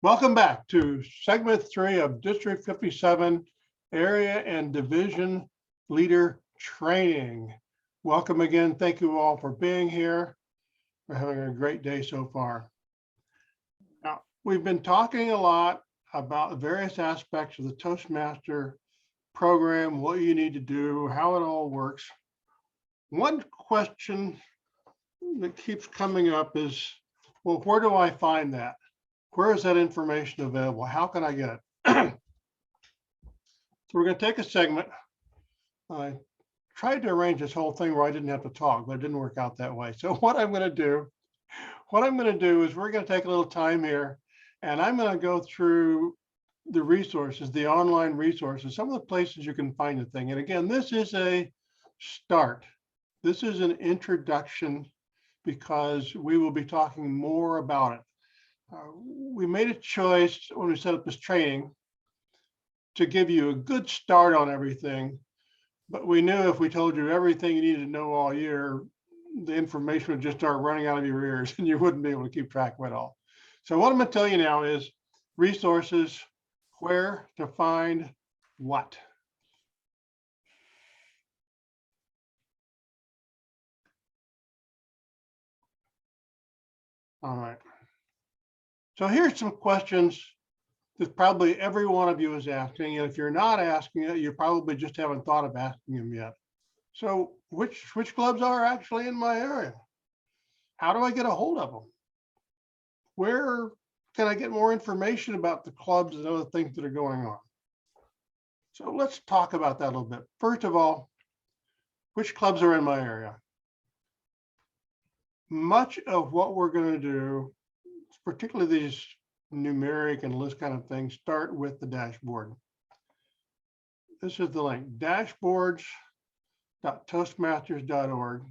Welcome back to segment 3 of District 57 Area and Division Leader Training. Welcome again. Thank you all for being here. We're having a great day so far. Now, we've been talking a lot about various aspects of the Toastmaster program, what you need to do, how it all works. One question that keeps coming up is, well, where do I find that? Where is that information available? How can I get it? So we're going to take a segment. I tried to arrange this whole thing where I didn't have to talk, but it didn't work out that way. So what I'm going to do is we're going to take a little time here, and I'm going to go through the resources, the online resources, some of the places you can find the thing. And again, this is a start. This is an introduction because we will be talking more about it. We made a choice when we set up this training to give you a good start on everything, but we knew if we told you everything you needed to know all year, the information would just start running out of your ears and you wouldn't be able to keep track of it all. So what I'm going to tell you now is resources, where to find what. All right. So here's some questions that probably every one of you is asking. And if you're not asking it, you probably just haven't thought of asking them yet. So which clubs are actually in my area? How do I get a hold of them? Where can I get more information about the clubs and other things that are going on? So let's talk about that a little bit. First of all, which clubs are in my area? Much of what we're going to do, particularly these numeric and list kind of things, start with the dashboard. This is the link, dashboards.toastmasters.org.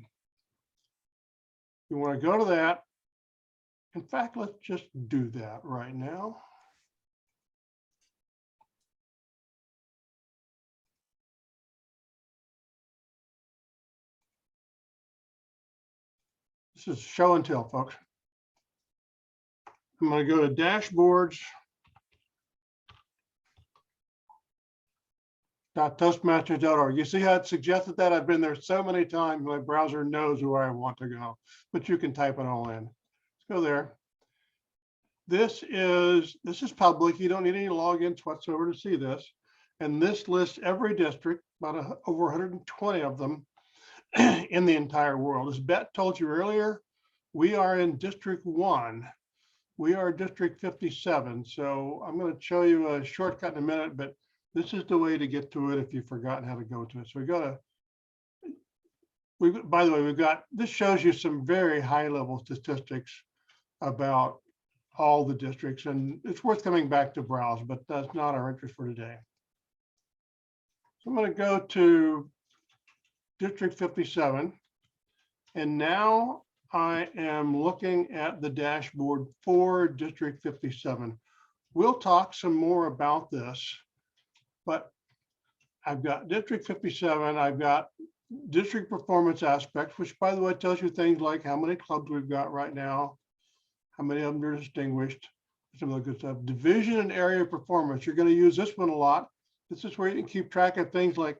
You want to go to that. In fact, let's just do that right now. This is show and tell, folks. I'm going to go to dashboards.toastmasters.org. You see how it suggested that? I've been there so many times, my browser knows where I want to go, but you can type it all in. Let's go there. This is public. You don't need any logins whatsoever to see this. And this lists every district, about over 120 of them in the entire world. As Bet told you earlier, we are in District 1. We are District 57. So I'm going to show you a shortcut in a minute, but this is the way to get to it if you've forgotten how to go to it. So by the way, this shows you some very high level statistics about all the districts, and it's worth coming back to browse, but that's not our interest for today. So I'm going to go to District 57, and now I am looking at the dashboard for District 57. We'll talk some more about this, but I've got District 57, I've got district performance aspects, which by the way tells you things like how many clubs we've got right now, how many of them are distinguished, some of the good stuff. Division and area performance, you're going to use this one a lot. This is where you can keep track of things like,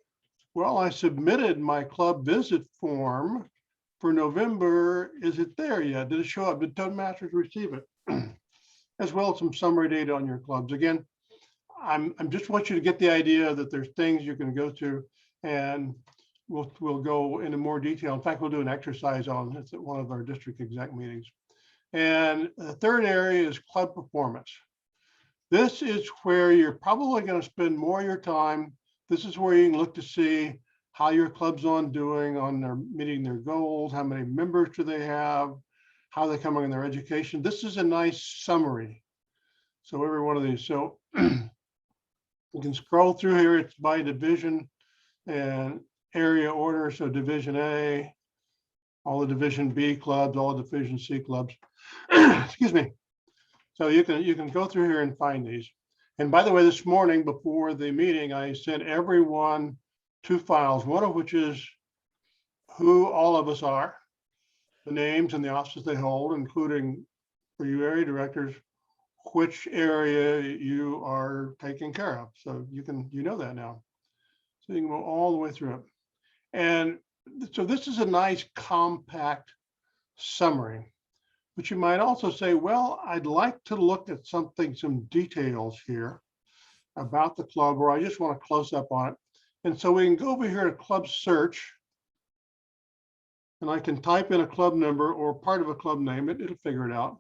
well, I submitted my club visit form for November. Is it there yet? Did it show up? Did Toastmasters receive it? As well as some summary data on your clubs. Again, I'm just want you to get the idea that there's things you can go to, and we'll go into more detail. In fact, we'll do an exercise on this at one of our district exec meetings. And the third area is club performance. This is where you're probably going to spend more of your time. This is where you can look to see how your club's doing on their meeting their goals, how many members do they have, how they're coming in their education. This is a nice summary. So every one of these. So you can scroll through here. It's by division and area order. So Division A, all the Division B clubs, all the Division C clubs. Excuse me. So you can go through here and find these. And by the way, this morning before the meeting, I sent everyone 2 files, one of which is who all of us are, the names and the offices they hold, including for you area directors, which area you are taking care of. So you know that now. So you can go all the way through it. And so this is a nice compact summary. But you might also say, well, I'd like to look at some details here about the club, or I just want to close up on it. And so we can go over here to club search, and I can type in a club number or part of a club name. It'll figure it out.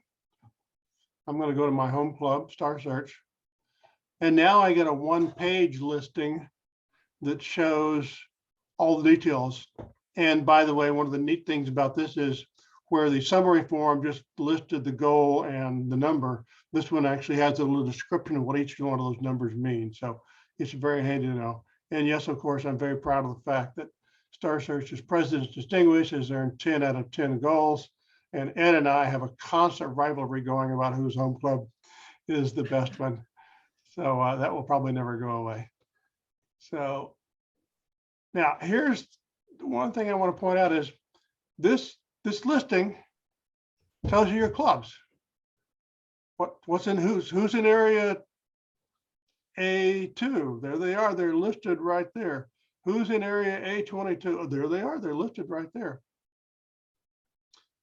I'm going to go to my home club, Star Search. And now I get a one-page listing that shows all the details. And by the way, one of the neat things about this is where the summary form just listed the goal and the number, this one actually has a little description of what each one of those numbers mean. So it's very handy to know. And yes, of course, I'm very proud of the fact that Star Search's President's Distinguished has earned 10 out of 10 goals. And Ed and I have a constant rivalry going about whose home club is the best one. So that will probably never go away. So now here's one thing I want to point out is this listing tells you your clubs. What's in who's in area A2. There they are. They're listed right there. Who's in area A22? Oh, there they are. They're listed right there.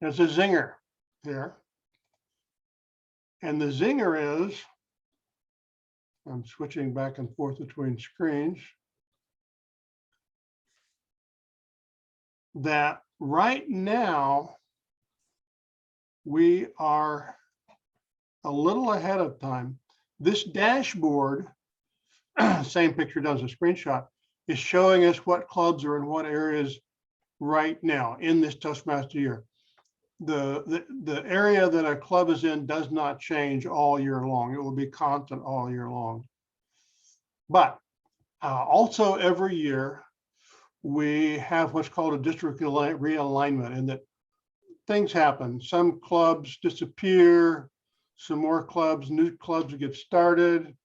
There's a zinger here. And the zinger is, I'm switching back and forth between screens, that right now we are a little ahead of time. This dashboard, same picture does a screenshot, is showing us what clubs are in what areas right now in this Toastmaster year. The area that a club is in does not change all year long. It will be constant all year long. But also every year, we have what's called a district realignment, and that things happen. Some clubs disappear, some more clubs, new clubs get started.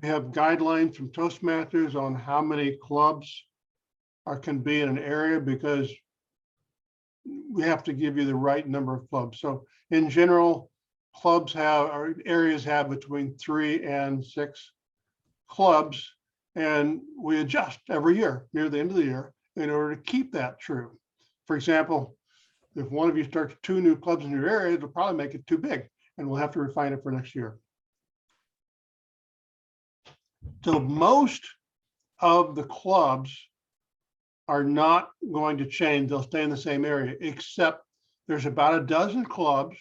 We have guidelines from Toastmasters on how many clubs can be in an area, because we have to give you the right number of clubs. So in general, clubs have, or areas have, between 3 and 6 clubs, and we adjust every year near the end of the year in order to keep that true. For example, if one of you starts 2 new clubs in your area, it'll probably make it too big, and we'll have to refine it for next year. So most of the clubs are not going to change. They'll stay in the same area, except there's about a dozen clubs,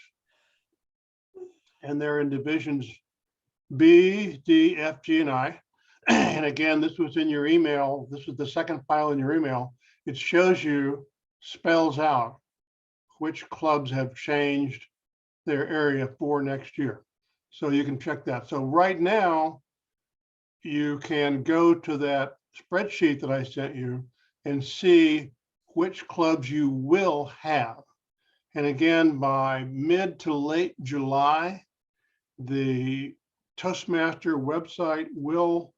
and they're in divisions B, D, F, G, and I. And again, this was in your email. This is the second file in your email. It shows you, spells out which clubs have changed their area for next year. So you can check that. So right now, you can go to that spreadsheet that I sent you and see which clubs you will have. And again, by mid to late July, the Toastmaster website will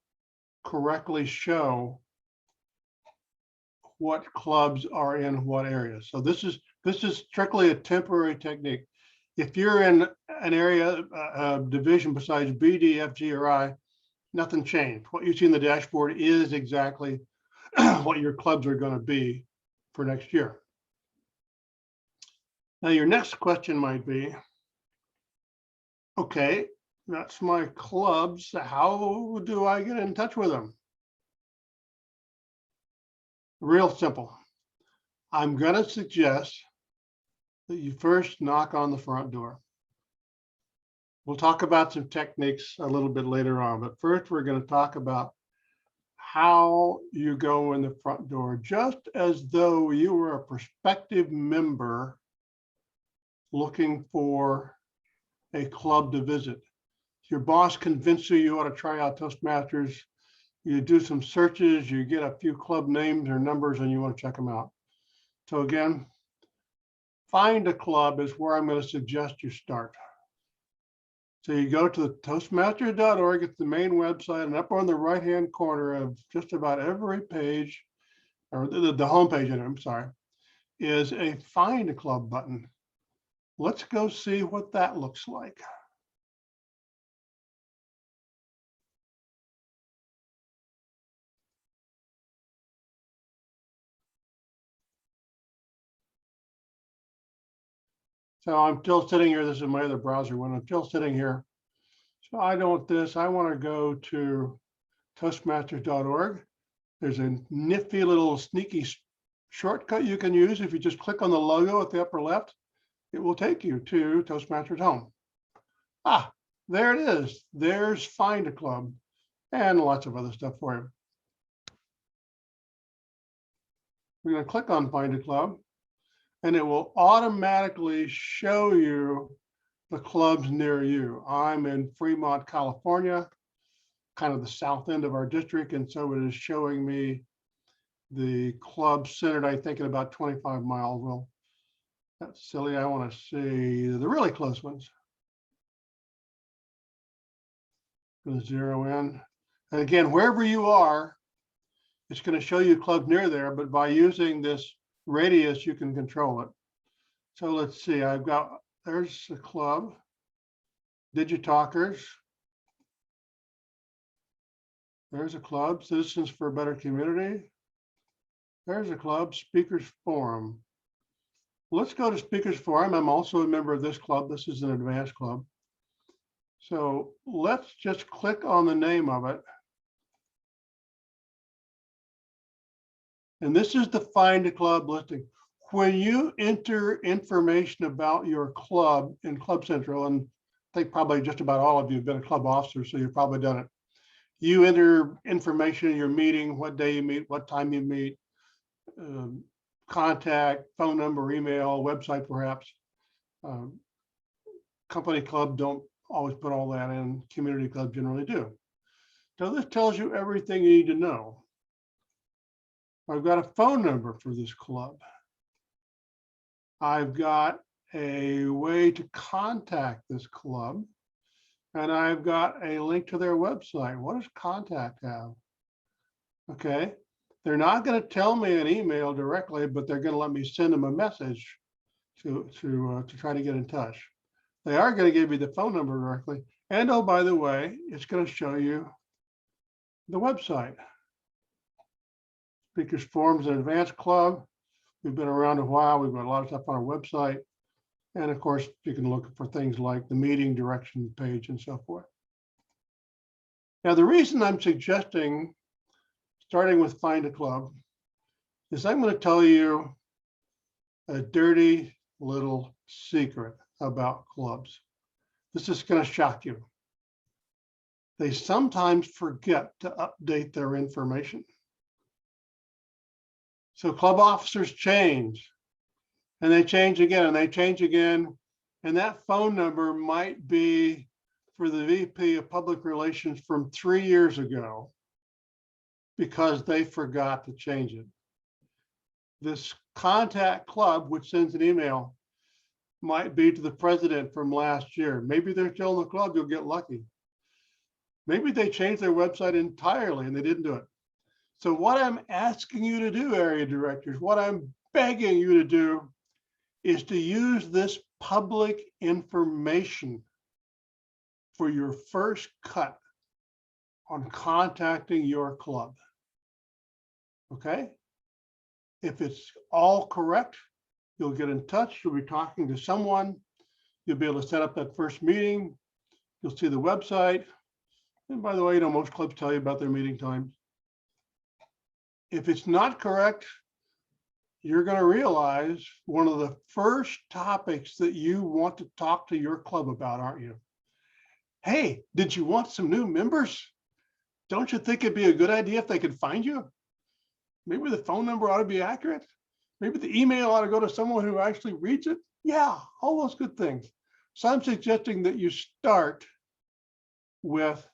correctly show what clubs are in what areas. So this is strictly a temporary technique. If you're in an area division besides B, D, F, G, or I, nothing changed. What you see in the dashboard is exactly what your clubs are going to be for next year. Now, your next question might be, okay, that's my clubs. How do I get in touch with them? Real simple. I'm going to suggest that you first knock on the front door. We'll talk about some techniques a little bit later on, but first we're going to talk about how you go in the front door, just as though you were a prospective member looking for a club to visit. Your boss convinced you ought to try out Toastmasters. You do some searches, you get a few club names or numbers, and you want to check them out. So again, find a club is where I'm going to suggest you start. So you go to the Toastmasters.org, it's the main website, and up on the right-hand corner of just about every page, or the home page, I'm sorry, is a Find a Club button. Let's go see what that looks like. So I'm still sitting here. This is my other browser when I'm still sitting here. So I don't want this. I want to go to Toastmasters.org. There's a nifty little sneaky shortcut you can use. If you just click on the logo at the upper left, it will take you to Toastmasters Home. Ah, there it is. There's Find a Club and lots of other stuff for you. We're going to click on Find a Club, and it will automatically show you the clubs near you. I'm in Fremont, California, kind of the south end of our district, and so it is showing me the club centered, I think, at about 25 miles. Well, that's silly. I want to see the really close ones. Going to zero in. And again, wherever you are, it's going to show you clubs near there, but by using this radius, you can control it. So let's see, there's a club, DigiTalkers. There's a club, Citizens for a Better Community. There's a club, Speakers Forum. Let's go to Speakers Forum. I'm also a member of this club. This is an advanced club. So let's just click on the name of it. And this is the Find a Club listing. When you enter information about your club in Club Central, and I think probably just about all of you have been a club officer, so you've probably done it. You enter information in your meeting, what day you meet, what time you meet, contact, phone number, email, website perhaps. Company club don't always put all that in, community club generally do. So this tells you everything you need to know. I've got a phone number for this club. I've got a way to contact this club, and I've got a link to their website. What does contact have? Okay, they're not going to tell me an email directly, but they're going to let me send them a message to try to get in touch. They are going to give you the phone number directly, and oh, by the way, it's going to show you the website. Speakers Forum is an advanced club. We've been around a while. We've got a lot of stuff on our website. And of course, you can look for things like the meeting direction page and so forth. Now, the reason I'm suggesting starting with Find a Club is I'm going to tell you a dirty little secret about clubs. This is going to shock you. They sometimes forget to update their information. So club officers change, and they change again, and they change again. And that phone number might be for the VP of Public Relations from 3 years ago because they forgot to change it. This contact club, which sends an email, might be to the president from last year. Maybe they're still in the club, you'll get lucky. Maybe they changed their website entirely and they didn't do it. So what I'm asking you to do, area directors, what I'm begging you to do is to use this public information for your first cut on contacting your club. Okay? If it's all correct, you'll get in touch, you'll be talking to someone, you'll be able to set up that first meeting, you'll see the website. And by the way, most clubs tell you about their meeting times. If it's not correct, you're going to realize one of the first topics that you want to talk to your club about, aren't you? Hey, did you want some new members? Don't you think it'd be a good idea if they could find you? Maybe the phone number ought to be accurate. Maybe the email ought to go to someone who actually reads it. Yeah, all those good things. So I'm suggesting that you start with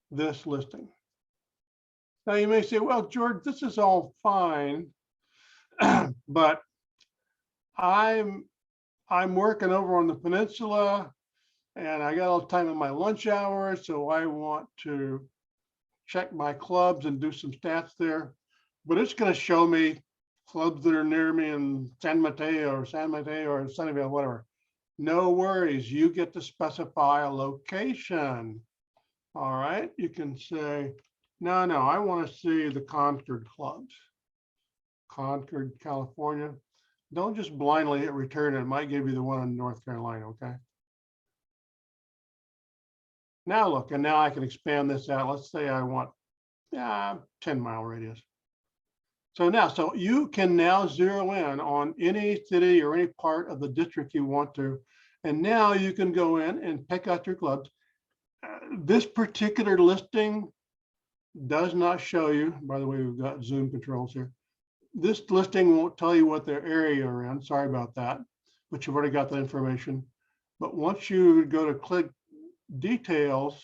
this listing. Now you may say, well, George, this is all fine, but I'm working over on the peninsula and I got all the time in my lunch hour, so I want to check my clubs and do some stats there. But it's going to show me clubs that are near me in San Mateo or Sunnyvale, whatever. No worries, you get to specify a location. All right, you can say, no, I want to see the Concord clubs. Concord, California. Don't just blindly hit return. It might give you the one in North Carolina, okay? Now look, and now I can expand this out. Let's say I want 10-mile radius. So now, so you can now zero in on any city or any part of the district you want to. And now you can go in and pick out your clubs. This particular listing does not show you, by the way, we've got Zoom controls here. This listing won't tell you what their area you're in. Sorry about that, but you've already got that information. But once you go to click details,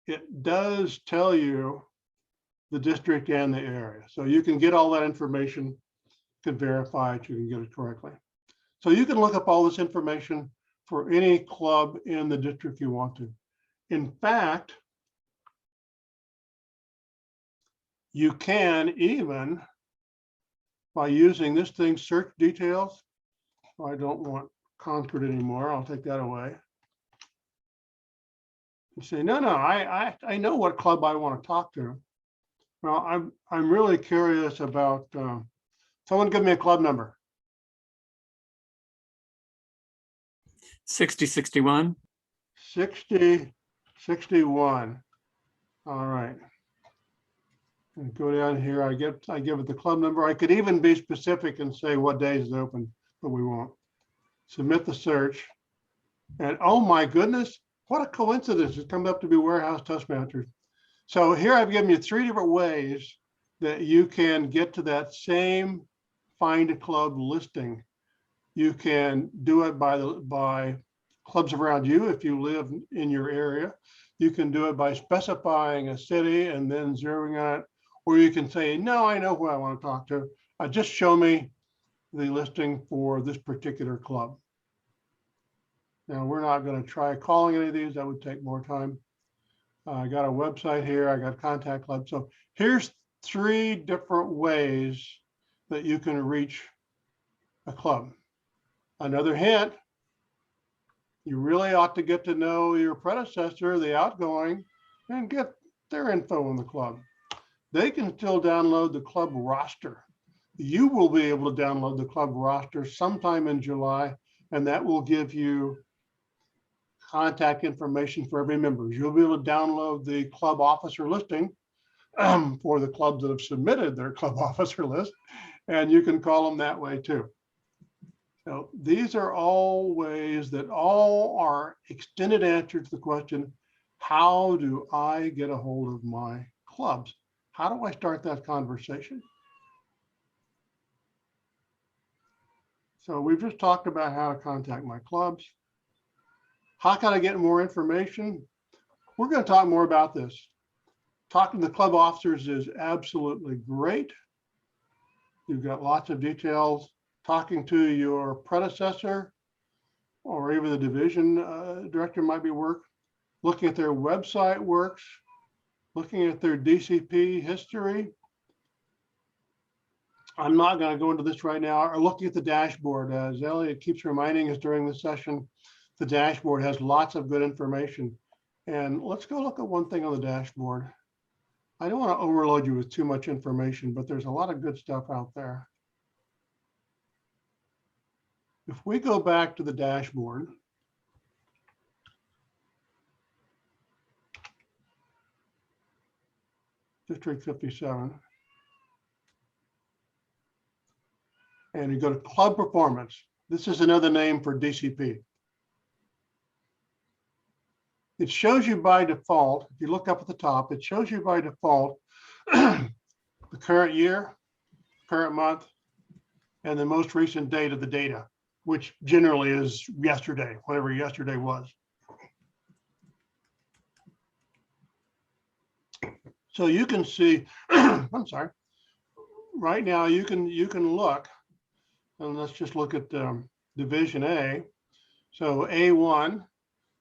it does tell you the district and the area. So you can get all that information, can verify it, you can get it correctly. So you can look up all this information for any club in the district you want to. In fact, you can even, by using this thing, search details. I don't want Concord anymore. I'll take that away. You say, no, I know what club I want to talk to. Well, I'm really curious about, someone give me a club number. 6061. 6061. All right. And go down here. I give it the club number. I could even be specific and say what days is open, but we won't. Submit the search. And oh my goodness, what a coincidence. It's come up to be Warehouse Toastmasters. So here I've given you 3 different ways that you can get to that same find a club listing. You can do it by clubs around you if you live in your area. You can do it by specifying a city and then zeroing on it, or you can say, no, I know who I want to talk to. Just show me the listing for this particular club. Now, we're not going to try calling any of these. That would take more time. I got a website here. I got contact club. So here's 3 different ways that you can reach a club. Another hint, you really ought to get to know your predecessor, the outgoing, and get their info in the club. They can still download the club roster. You will be able to download the club roster sometime in July, and that will give you contact information for every member. You'll be able to download the club officer listing for the clubs that have submitted their club officer list, and you can call them that way too. So these are all ways that all are extended answers to the question, how do I get a hold of my clubs? How do I start that conversation? So we've just talked about how to contact my clubs. How can I get more information? We're going to talk more about this. Talking to the club officers is absolutely great. You've got lots of details. Talking to your predecessor or even the division director might be work. Looking at their website works. Looking at their DCP history. I'm not going to go into this right now. Or looking at the dashboard, as Elliot keeps reminding us during the session, the dashboard has lots of good information. And let's go look at one thing on the dashboard. I don't want to overload you with too much information, but there's a lot of good stuff out there. If we go back to the dashboard, District 57, and you go to club performance. This is another name for DCP. It shows you by default, if you look up at the top, it shows you by default the current year, current month, and the most recent date of the data, which generally is yesterday, whatever yesterday was. So you can see, I'm sorry, right now you can look, and let's just look at Division A. So A1,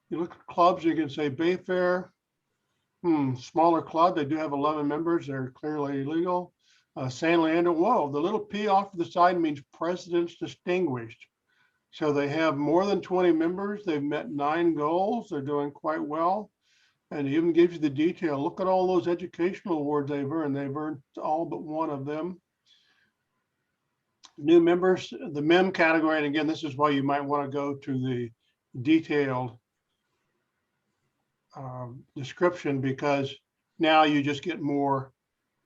you look at clubs, you can say Bayfair, smaller club, they do have 11 members, they're clearly legal. San Leandro, whoa, the little P off to the side means President's Distinguished. So they have more than 20 members, they've met 9 goals, they're doing quite well. And it even gives you the detail. Look at all those educational awards they've earned. They've earned all but one of them. New members, the MEM category, and again, this is why you might want to go to the detailed description, because now you just get more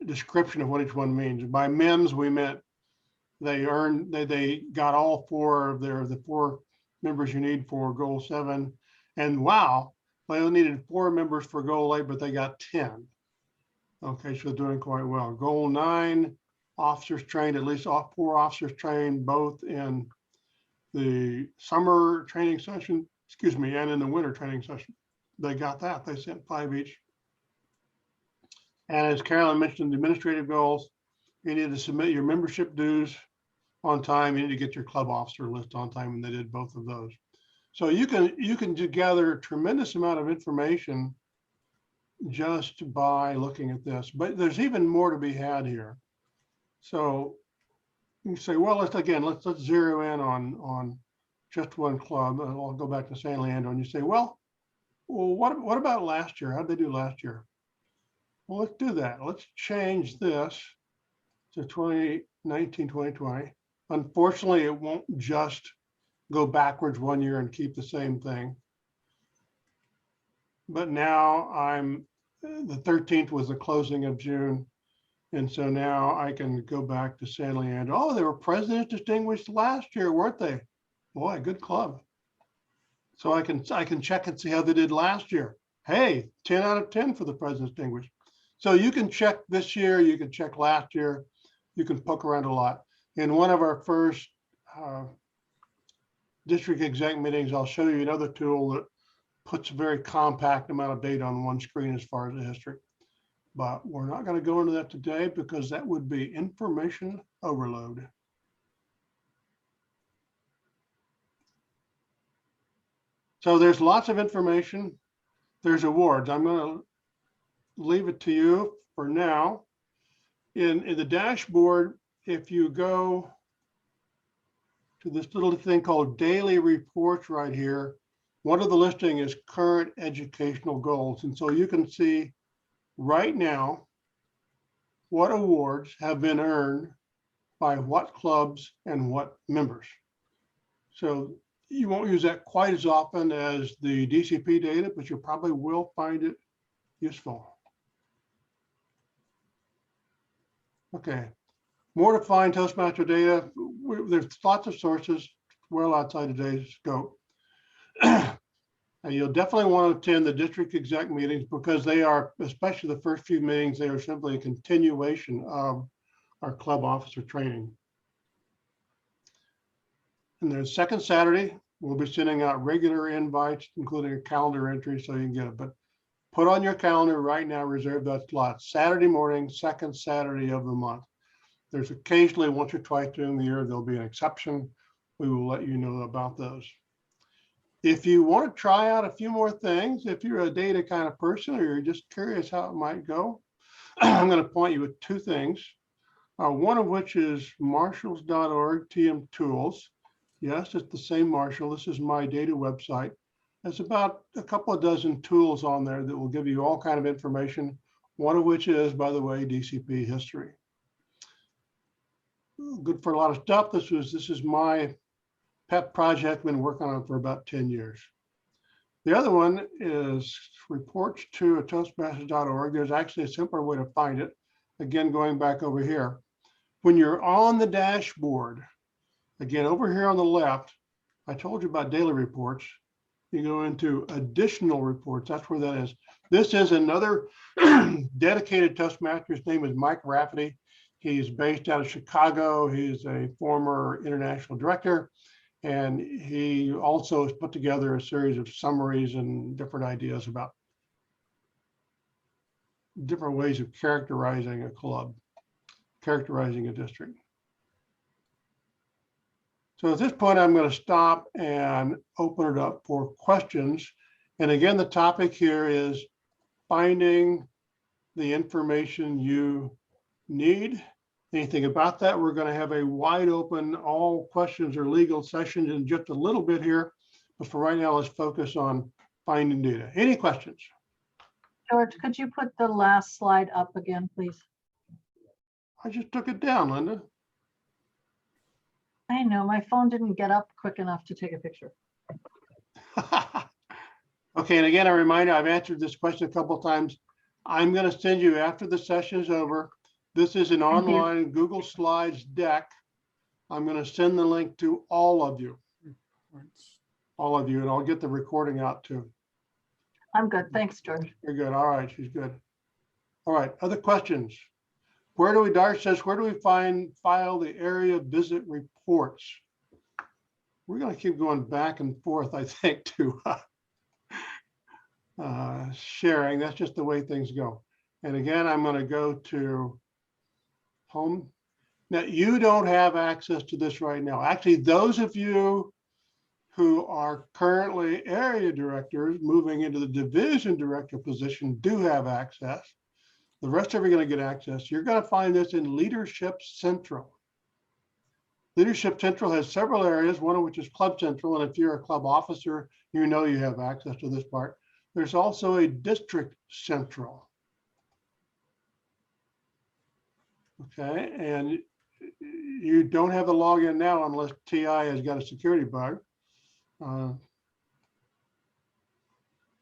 description of what each one means. By MEMS, we meant they got all four of the 4 members you need for goal 7. And wow, they only needed 4 members for goal 8, but they got 10. Okay, so doing quite well. Goal 9, officers trained, at least 4 officers trained, both in the summer training session, and in the winter training session. They got that. They sent 5 each. And as Carolyn mentioned, the administrative goals, you need to submit your membership dues on time. You need to get your club officer list on time, and they did both of those. So you can gather a tremendous amount of information just by looking at this, but there's even more to be had here. So you say, well, let's zero in on just one club. I'll go back to San Leandro, and you say, well, what about last year? How did they do last year? Well, let's do that. Let's change this to 2019, 2020. Unfortunately, it won't just go backwards 1 year and keep the same thing. But now the 13th was the closing of June. And so now I can go back to San Leandro. Oh, they were Presidents Distinguished last year, weren't they? Boy, good club. So I can check and see how they did last year. Hey, 10 out of 10 for the Presidents Distinguished. So you can check this year, you can check last year, you can poke around a lot. In one of our first district exec meetings, I'll show you another tool that puts a very compact amount of data on one screen as far as the history. But we're not going to go into that today because that would be information overload. So there's lots of information. There's awards. I'm going to leave it to you for now. In the dashboard, if you go to this little thing called daily reports right here, one of the listing is current educational goals. And so you can see right now what awards have been earned by what clubs and what members. So you won't use that quite as often as the DCP data, but you probably will find it useful. Okay, more to find Toastmaster data. There's lots of sources well outside today's scope. And you'll definitely want to attend the district exec meetings because they are, especially the first few meetings, they are simply a continuation of our club officer training. And the second Saturday, we'll be sending out regular invites, including a calendar entry so you can get it. But put on your calendar right now, reserve that slot. Saturday morning, second Saturday of the month. There's occasionally once or twice during the year, there'll be an exception. We will let you know about those. If you want to try out a few more things, if you're a data kind of person or you're just curious how it might go, I'm going to point you at 2 things. One of which is marshalls.org TM Tools. Yes, it's the same Marshall. This is my data website. There's about a couple of dozen tools on there that will give you all kind of information. One of which is, by the way, DCP history. Good for a lot of stuff. This is my pet project. Been working on it for about 10 years. The other one is reports to toastmasters.org. There's actually a simpler way to find it. Again, going back over here. When you're on the dashboard, again, over here on the left, I told you about daily reports. You go into additional reports. That's where that is. This is another dedicated Toastmaster. His name is Mike Rafferty. He's based out of Chicago. He's a former international director. And he also has put together a series of summaries and different ideas about different ways of characterizing a club, characterizing a district. So at this point, I'm going to stop and open it up for questions. And again, the topic here is finding the information you need. Anything about that, we're going to have a wide open, all questions or legal sessions in just a little bit here. But for right now, let's focus on finding data. Any questions? George, could you put the last slide up again, please? I just took it down, Linda. I know, my phone didn't get up quick enough to take a picture. Okay, and again, a reminder, I've answered this question a couple of times. I'm going to send you after the session is over. This is an Thank you. online Google Slides deck. I'm going to send the link to all of you, and I'll get the recording out too. I'm good. Thanks, George. You're good. All right, she's good. All right, other questions? Where do we, Darsh says, where do we file the area visit reports? We're going to keep going back and forth, I think, to sharing. That's just the way things go. And again, I'm going to go to home. Now, you don't have access to this right now. Actually, those of you who are currently area directors moving into the division director position do have access. The rest of you are going to get access. You're going to find this in Leadership Central. Leadership Central has several areas, one of which is Club Central. And if you're a club officer, you know you have access to this part. There's also a District Central. Okay, and you don't have the login now unless TI has got a security bug.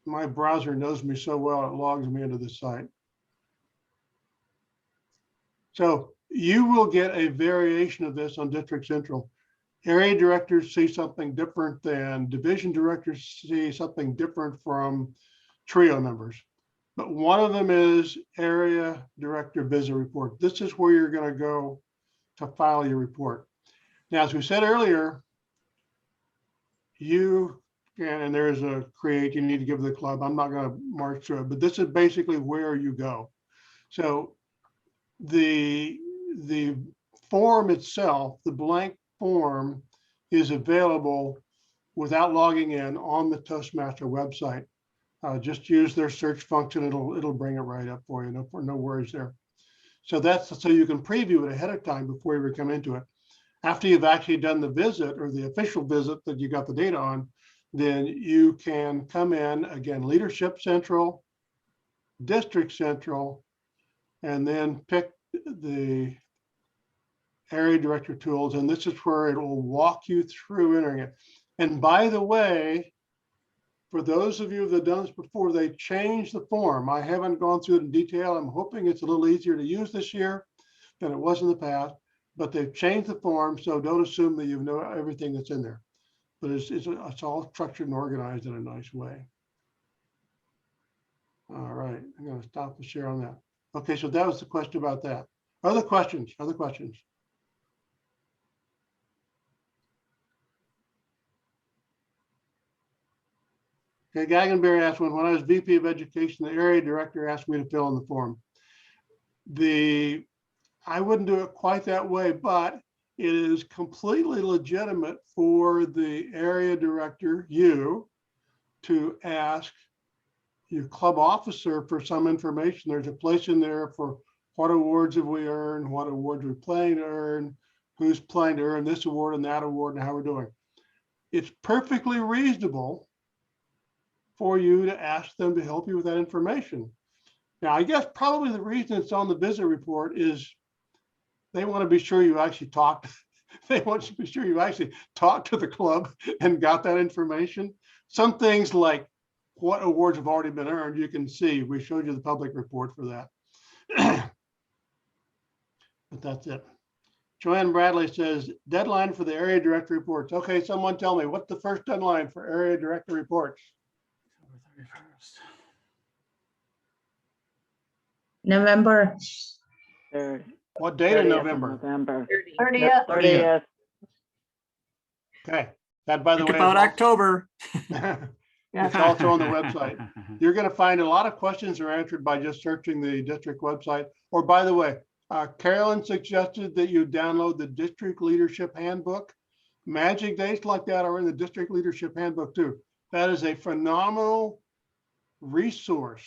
My browser knows me so well, it logs me into the site. So you will get a variation of this on District Central. Area directors see something different than division directors see something different from trio members. But one of them is area director visit report. This is where you're going to go to file your report. Now, as we said earlier, you can, and there's a create you need to give the club. I'm not going to march through it, but this is basically where you go. So the form itself, the blank form, is available without logging in on the Toastmaster website. Just use their search function. It'll bring it right up for you. No worries there. So that's so you can preview it ahead of time before you come into it. After you've actually done the visit or the official visit that you got the data on, then you can come in again, Leadership Central, District Central, and then pick the area director tools. And this is where it will walk you through entering it. And by the way, for those of you that have done this before, they changed the form. I haven't gone through it in detail. I'm hoping it's a little easier to use this year than it was in the past, but they've changed the form. So don't assume that you know everything that's in there, but it's all structured and organized in a nice way. All right, I'm going to stop the share on that. Okay, so that was the question about that. Other questions? Other questions? Okay, Gagenberry asked when I was VP of Education, the area director asked me to fill in the form. I wouldn't do it quite that way, but it is completely legitimate for the area director, you, to ask your club officer for some information. There's a place in there for what awards have we earned, what awards we're planning to earn, who's planning to earn this award and that award, and how we're doing. It's perfectly reasonable for you to ask them to help you with that information. Now, I guess probably the reason it's on the visit report is they want to be sure you actually talked. They want to be sure you actually talked to the club and got that information. Some things like what awards have already been earned, you can see. We showed you the public report for that. But that's it. Joanne Bradley says, deadline for the area director reports. Okay, someone tell me, what's the first deadline for area director reports? November 3rd. What date in 30th of November? November. 30th. 30th. Okay, that by the Think way, about is October. it's also on the website. You're going to find a lot of questions are answered by just searching the district website. Or by the way, Carolyn suggested that you download the district leadership handbook. Magic dates like that are in the district leadership handbook too. That is a phenomenal resource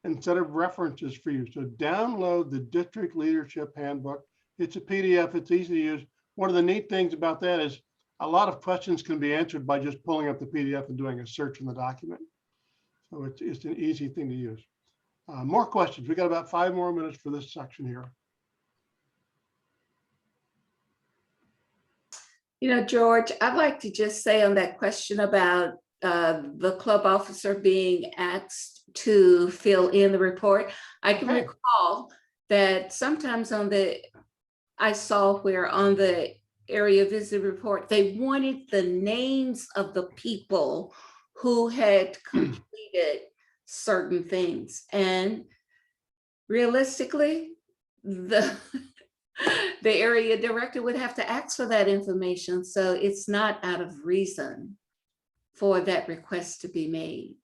and set of references for you. So download the district leadership handbook. It's a PDF, it's easy to use. One of the neat things about that is a lot of questions can be answered by just pulling up the PDF and doing a search in the document. So it's an easy thing to use. More questions. We got about 5 more minutes for this section here. George, I'd like to just say on that question about the club officer being asked to fill in the report, I can Okay. recall that sometimes I saw where on the area visit report, they wanted the names of the people who had completed certain things. And realistically, the area director would have to ask for that information. So it's not out of reason for that request to be made.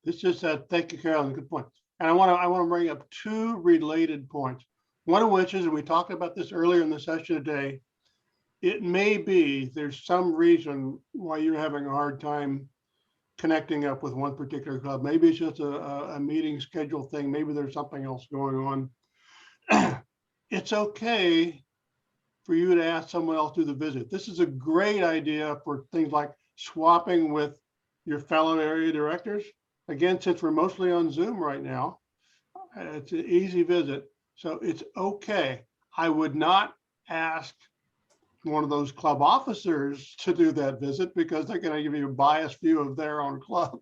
This is thank you, Carolyn. Good point. And I want to bring up two related points. One of which is, and we talked about this earlier in the session today, it may be there's some reason why you're having a hard time connecting up with one particular club. Maybe it's just a meeting schedule thing. Maybe there's something else going on. It's okay for you to ask someone else to do the visit. This is a great idea for things like swapping with your fellow area directors. Again, since we're mostly on Zoom right now, it's an easy visit. So it's okay. I would not ask one of those club officers to do that visit because they're going to give you a biased view of their own club.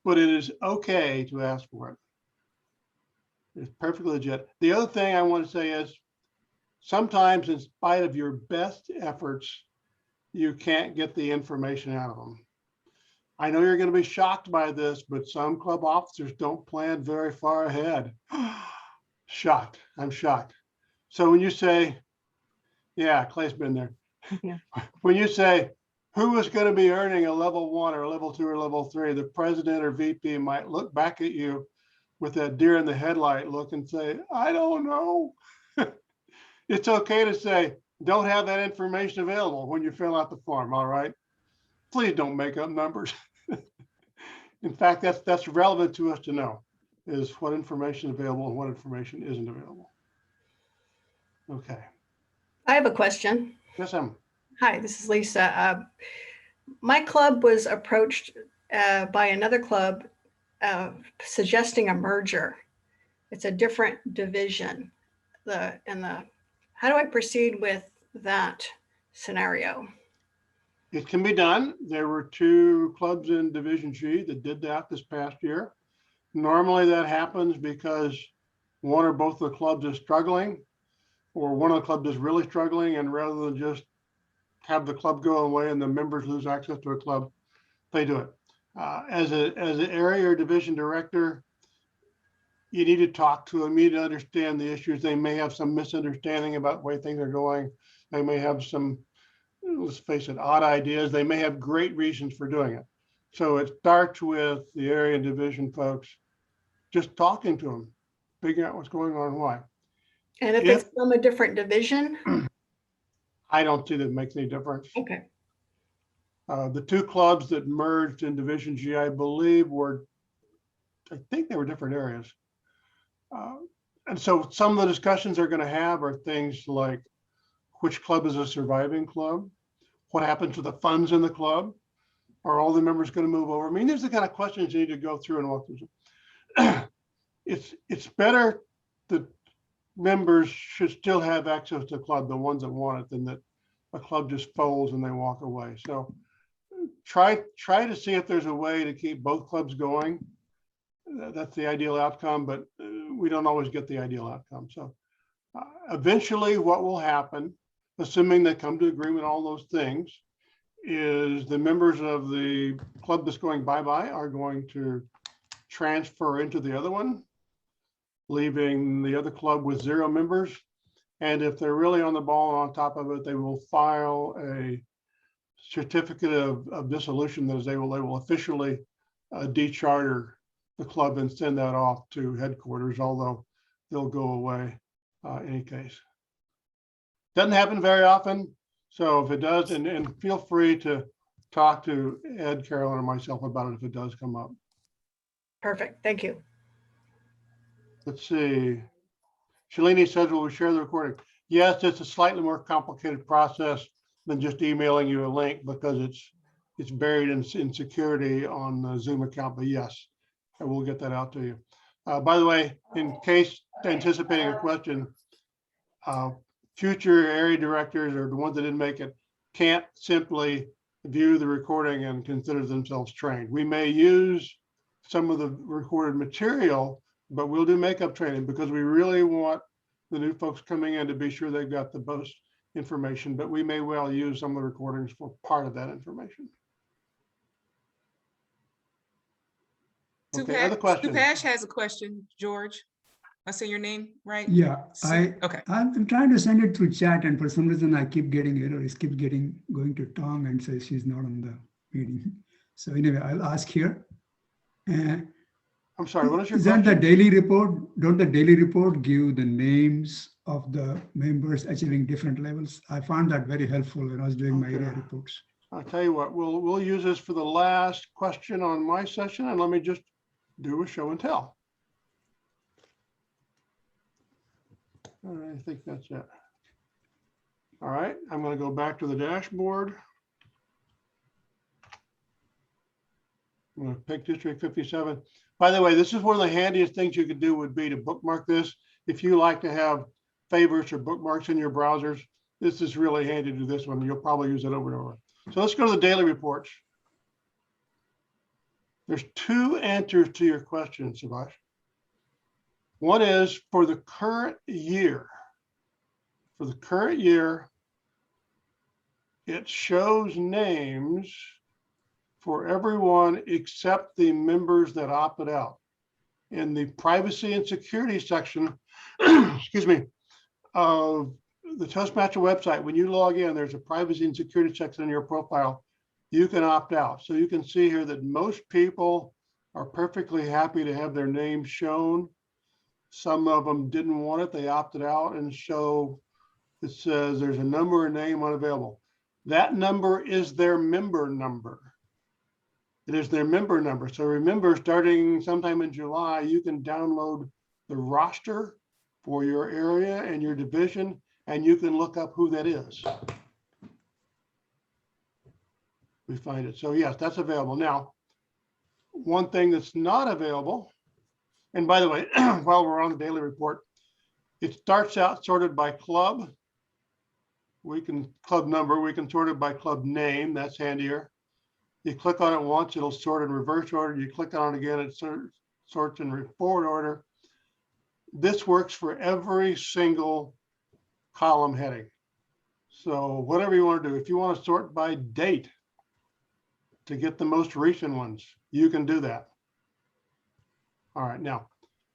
But it is okay to ask for it. It's perfectly legit. The other thing I want to say is sometimes, in spite of your best efforts, you can't get the information out of them. I know you're going to be shocked by this, but some club officers don't plan very far ahead. Shocked. I'm shocked. So when you say, yeah, Clay's been there. Yeah. When you say, who is going to be earning a level 1 or level 2 or level 3, the president or VP might look back at you with that deer in the headlight look and say, I don't know. It's okay to say, don't have that information available when you fill out the form, all right? Please don't make up numbers. In fact, that's relevant to us to know, is what information is available and what information isn't available. Okay. I have a question. Yes, Em. Hi, this is Lisa. My club was approached by another club suggesting a merger. It's a different division. How do I proceed with that scenario? It can be done. There were 2 clubs in Division G that did that this past year. Normally that happens because one or both of the clubs is struggling, or one of the clubs is really struggling, and rather than just have the club go away and the members lose access to a club, they do it. As an area or division director, you need to talk to them, you need to understand the issues. They may have some misunderstanding about the way things are going. They may have some, let's face it, odd ideas. They may have great reasons for doing it. So it starts with the area and division folks, just talking to them, figuring out what's going on and why. And if it's from a different division? I don't see that it makes any difference. Okay. The 2 clubs that merged in Division G, I believe I think they were different areas. And so some of the discussions they're going to have are things like, which club is a surviving club? What happens to the funds in the club? Are all the members going to move over? I mean, there's the kind of questions you need to go through and walk through. It's better that members should still have access to the club, the ones that want it, than that a club just folds and they walk away. So try to see if there's a way to keep both clubs going. That's the ideal outcome, but we don't always get the ideal outcome. So eventually what will happen, assuming they come to agreement, all those things, is the members of the club that's going bye-bye are going to transfer into the other one, leaving the other club with 0 members. And if they're really on the ball and on top of it, they will file a certificate of dissolution. That is, they will officially decharter the club and send that off to headquarters, although they'll go away in any case. Doesn't happen very often. So if it does, and feel free to talk to Ed, Carolyn, or myself about it if it does come up. Perfect. Thank you. Let's see. Shalini says, will we share the recording? Yes, it's a slightly more complicated process than just emailing you a link because it's buried in security on the Zoom account, but yes, I will get that out to you. By the way, in case anticipating a question, future area directors or the ones that didn't make it can't simply view the recording and consider themselves trained. We may use some of the recorded material, but we'll do makeup training because we really want the new folks coming in to be sure they've got the most information, but we may well use some of the recordings for part of that information. Okay, other questions? Supash has a question, George. I say your name, right? Yeah, Okay. I'm trying to send it through chat, and for some reason I keep getting errors. Keep going to Tom and says she's not on the meeting. So anyway, I'll ask here. I'm sorry, what is your Isn't the question? daily report? Don't the daily report give the names of the members achieving different levels? I found that very helpful when I was doing my area Okay. reports. I'll tell you what, we'll use this for the last question on my session, and let me just do a show and tell. I think that's it. All right, I'm going to go back to the dashboard. I'm going to pick District 57. By the way, this is one of the handiest things you could do would be to bookmark this. If you like to have favorites or bookmarks in your browsers, this is really handy to do this one. You'll probably use it over and over. So let's go to the daily reports. There's two answers to your question, Subhash. One is for the current year. For the current year, it shows names for everyone except the members that opted out. In the privacy and security section, excuse me, of the Toastmaster website, when you log in, there's a privacy and security section in your profile. You can opt out. So you can see here that most people are perfectly happy to have their name shown. Some of them didn't want it. They opted out, and so it says there's a number and name unavailable. That number is their member number. It is their member number. So remember, starting sometime in July, you can download the roster for your area and your division, and you can look up who that is. We find it. So yes, that's available. Now, one thing that's not available, and by the way, while we're on the daily report, it starts out sorted by club. Club number, we can sort it by club name. That's handier. You click on it once, it'll sort in reverse order. You click on it again, it sorts in forward order. This works for every single column heading. So whatever you want to do, if you want to sort by date to get the most recent ones, you can do that. All right, now,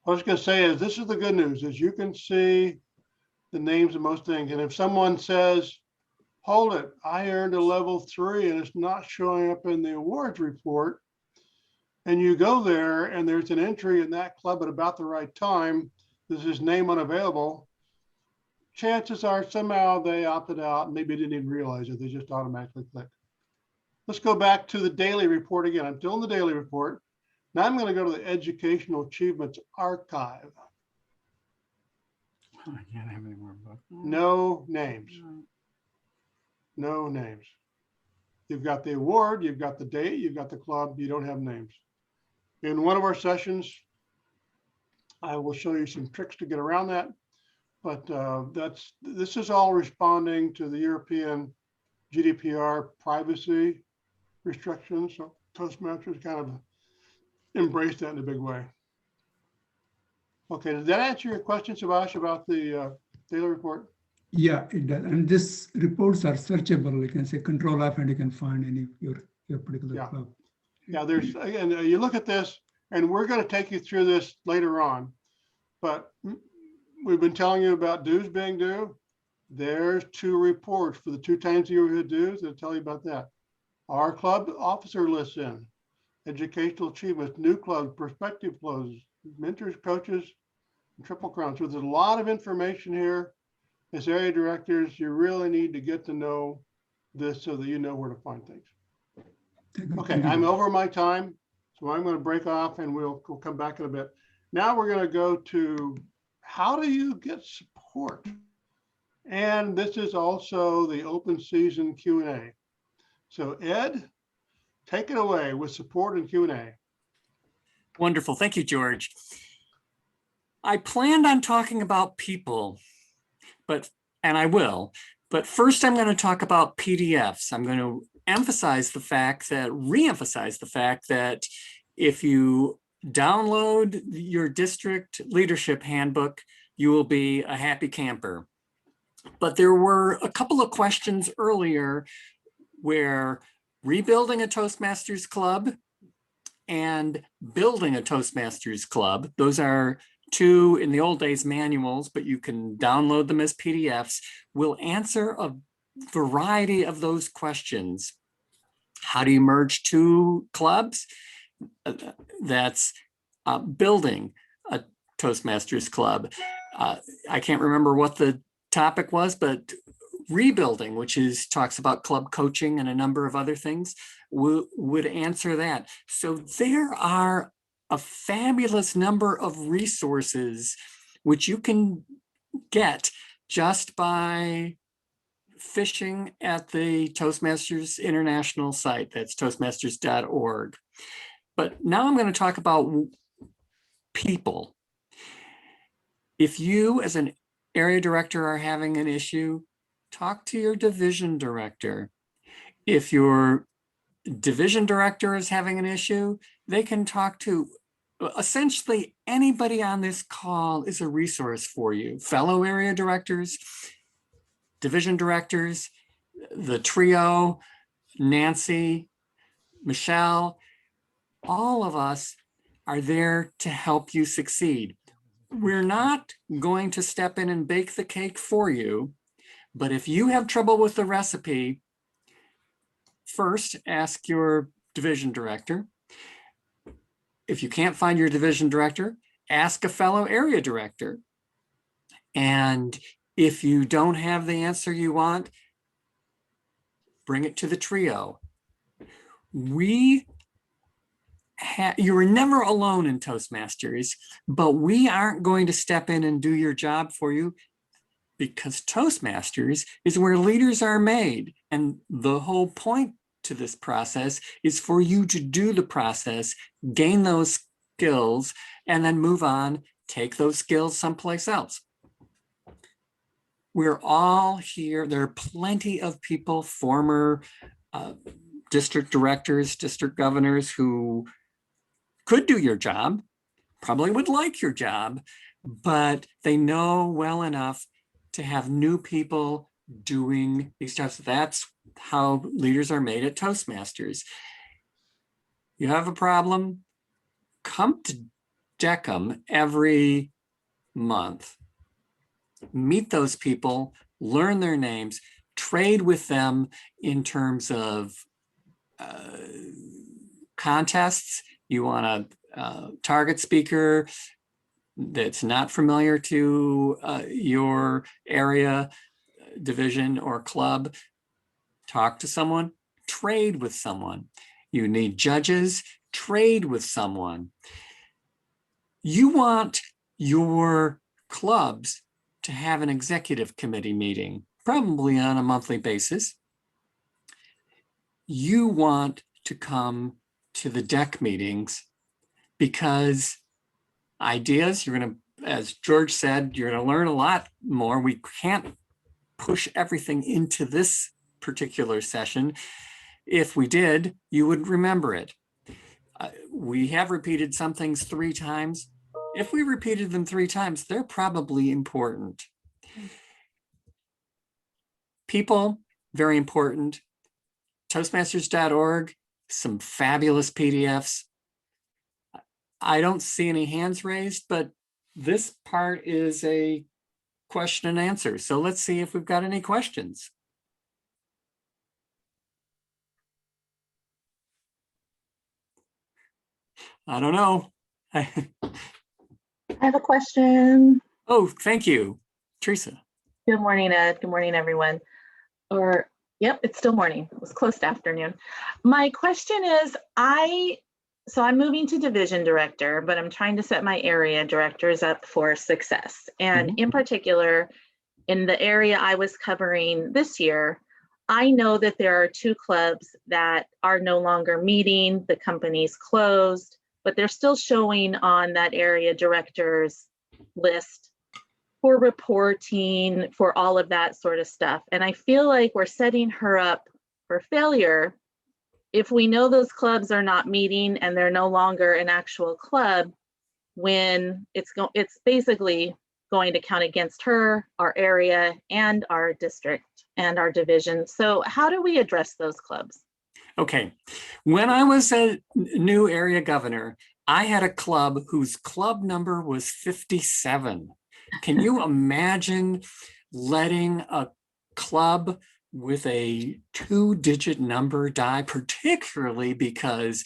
what I was going to say is this is the good news, is you can see the names of most things. And if someone says, hold it, I earned a level 3 and it's not showing up in the awards report, and you go there and there's an entry in that club at about the right time, this is name unavailable, chances are somehow they opted out, maybe didn't even realize it, they just automatically clicked. Let's go back to the daily report again. I'm still in the daily report. Now I'm going to go to the Educational Achievements Archive. Oh, I can't have any more books. No names. No names. You've got the award, you've got the date, you've got the club, you don't have names. In one of our sessions, I will show you some tricks to get around that. But this is all responding to the European GDPR privacy restrictions. So Toastmasters kind of embraced that in a big way. Okay, did that answer your question, Subhash, about the daily report? Yeah, it does. And these reports are searchable. You can say Control F and you can find any your particular Yeah. club. Yeah, there's, again, you look at this, and we're going to take you through this later on, but we've been telling you about dues being due. There's 2 reports for the 2 times a year we had dues that tell you about that. Our club officer lists in, educational achievements, new clubs, prospective clubs, mentors, coaches, and Triple Crown. So there's a lot of information here. As area directors, you really need to get to know this so that you know where to find things. Okay, I'm over my time, so I'm going to break off and we'll come back in a bit. Now we're going to go to how do you get support? And this is also the open season Q&A. So Ed, take it away with support and Q&A. Wonderful. Thank you, George. I planned on talking about people, but and I will. But first, I'm going to talk about PDFs. I'm going to re-emphasize the fact that if you download your district leadership handbook, you will be a happy camper. But there were a couple of questions earlier where rebuilding a Toastmasters club and building a Toastmasters club, those are two, in the old days, manuals, but you can download them as PDFs, will answer a variety of those questions. How do you merge two clubs? That's building a Toastmasters club. I can't remember what the topic was, but rebuilding, which talks about club coaching and a number of other things, would answer that. So there are a fabulous number of resources which you can get just by fishing at the Toastmasters International site. That's toastmasters.org. But now I'm going to talk about people. If you as an area director are having an issue, talk to your division director. If your division director is having an issue, they can talk to essentially anybody on this call is a resource for you. Fellow area directors, division directors, the trio, Nancy, Michelle, all of us are there to help you succeed. We're not going to step in and bake the cake for you, but if you have trouble with the recipe, first ask your division director. If you can't find your division director, ask a fellow area director. And if you don't have the answer you want, bring it to the trio. You are never alone in Toastmasters, but we aren't going to step in and do your job for you, because Toastmasters is where leaders are made. And the whole point to this process is for you to do the process, gain those skills, and then move on, take those skills someplace else. We're all here. There are plenty of people, former district directors, district governors, who could do your job, probably would like your job, but they know well enough to have new people doing these jobs. That's how leaders are made at Toastmasters. You have a problem, come to Deckham every month. Meet those people, learn their names, trade with them in terms of contests. You want a target speaker that's not familiar to your area, division, or club. Talk to someone, trade with someone. You need judges, trade with someone. You want your clubs to have an executive committee meeting, probably on a monthly basis. You want to come to the DEC meetings because ideas, you're going to, as George said, you're going to learn a lot more. We can't push everything into this particular session. If we did, you would remember it. We have repeated some things 3 times. If we repeated them 3 times, they're probably important. People, very important. Toastmasters.org, some fabulous PDFs. I don't see any hands raised, but this part is a question and answer. So let's see if we've got any questions. I don't know. I have a question. Oh, thank you, Teresa. Good morning, Ed. Good morning, everyone. Yep, it's still morning. It was close to afternoon. My question is, I'm moving to division director, but I'm trying to set my area directors up for success. And in particular, in the area I was covering this year, I know that there are 2 clubs that are no longer meeting. The company's closed, but they're still showing on that area director's list for reporting, for all of that sort of stuff. And I feel like we're setting her up for failure if we know those clubs are not meeting and they're no longer an actual club, when it's basically going to count against her, our area, and our district and our division. So how do we address those clubs? Okay, when I was a new area governor, I had a club whose club number was 57. Can you imagine letting a club with a 2-digit number die, particularly because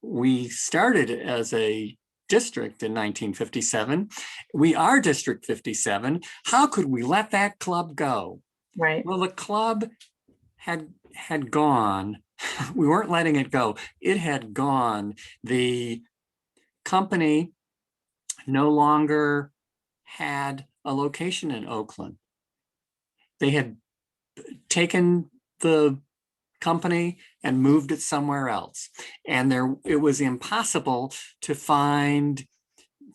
we started as a district in 1957. We are District 57. How could we let that club go? Right. Well, the club had gone. We weren't letting it go. It had gone. The company no longer had a location in Oakland. They had taken the company and moved it somewhere else. And it was impossible to find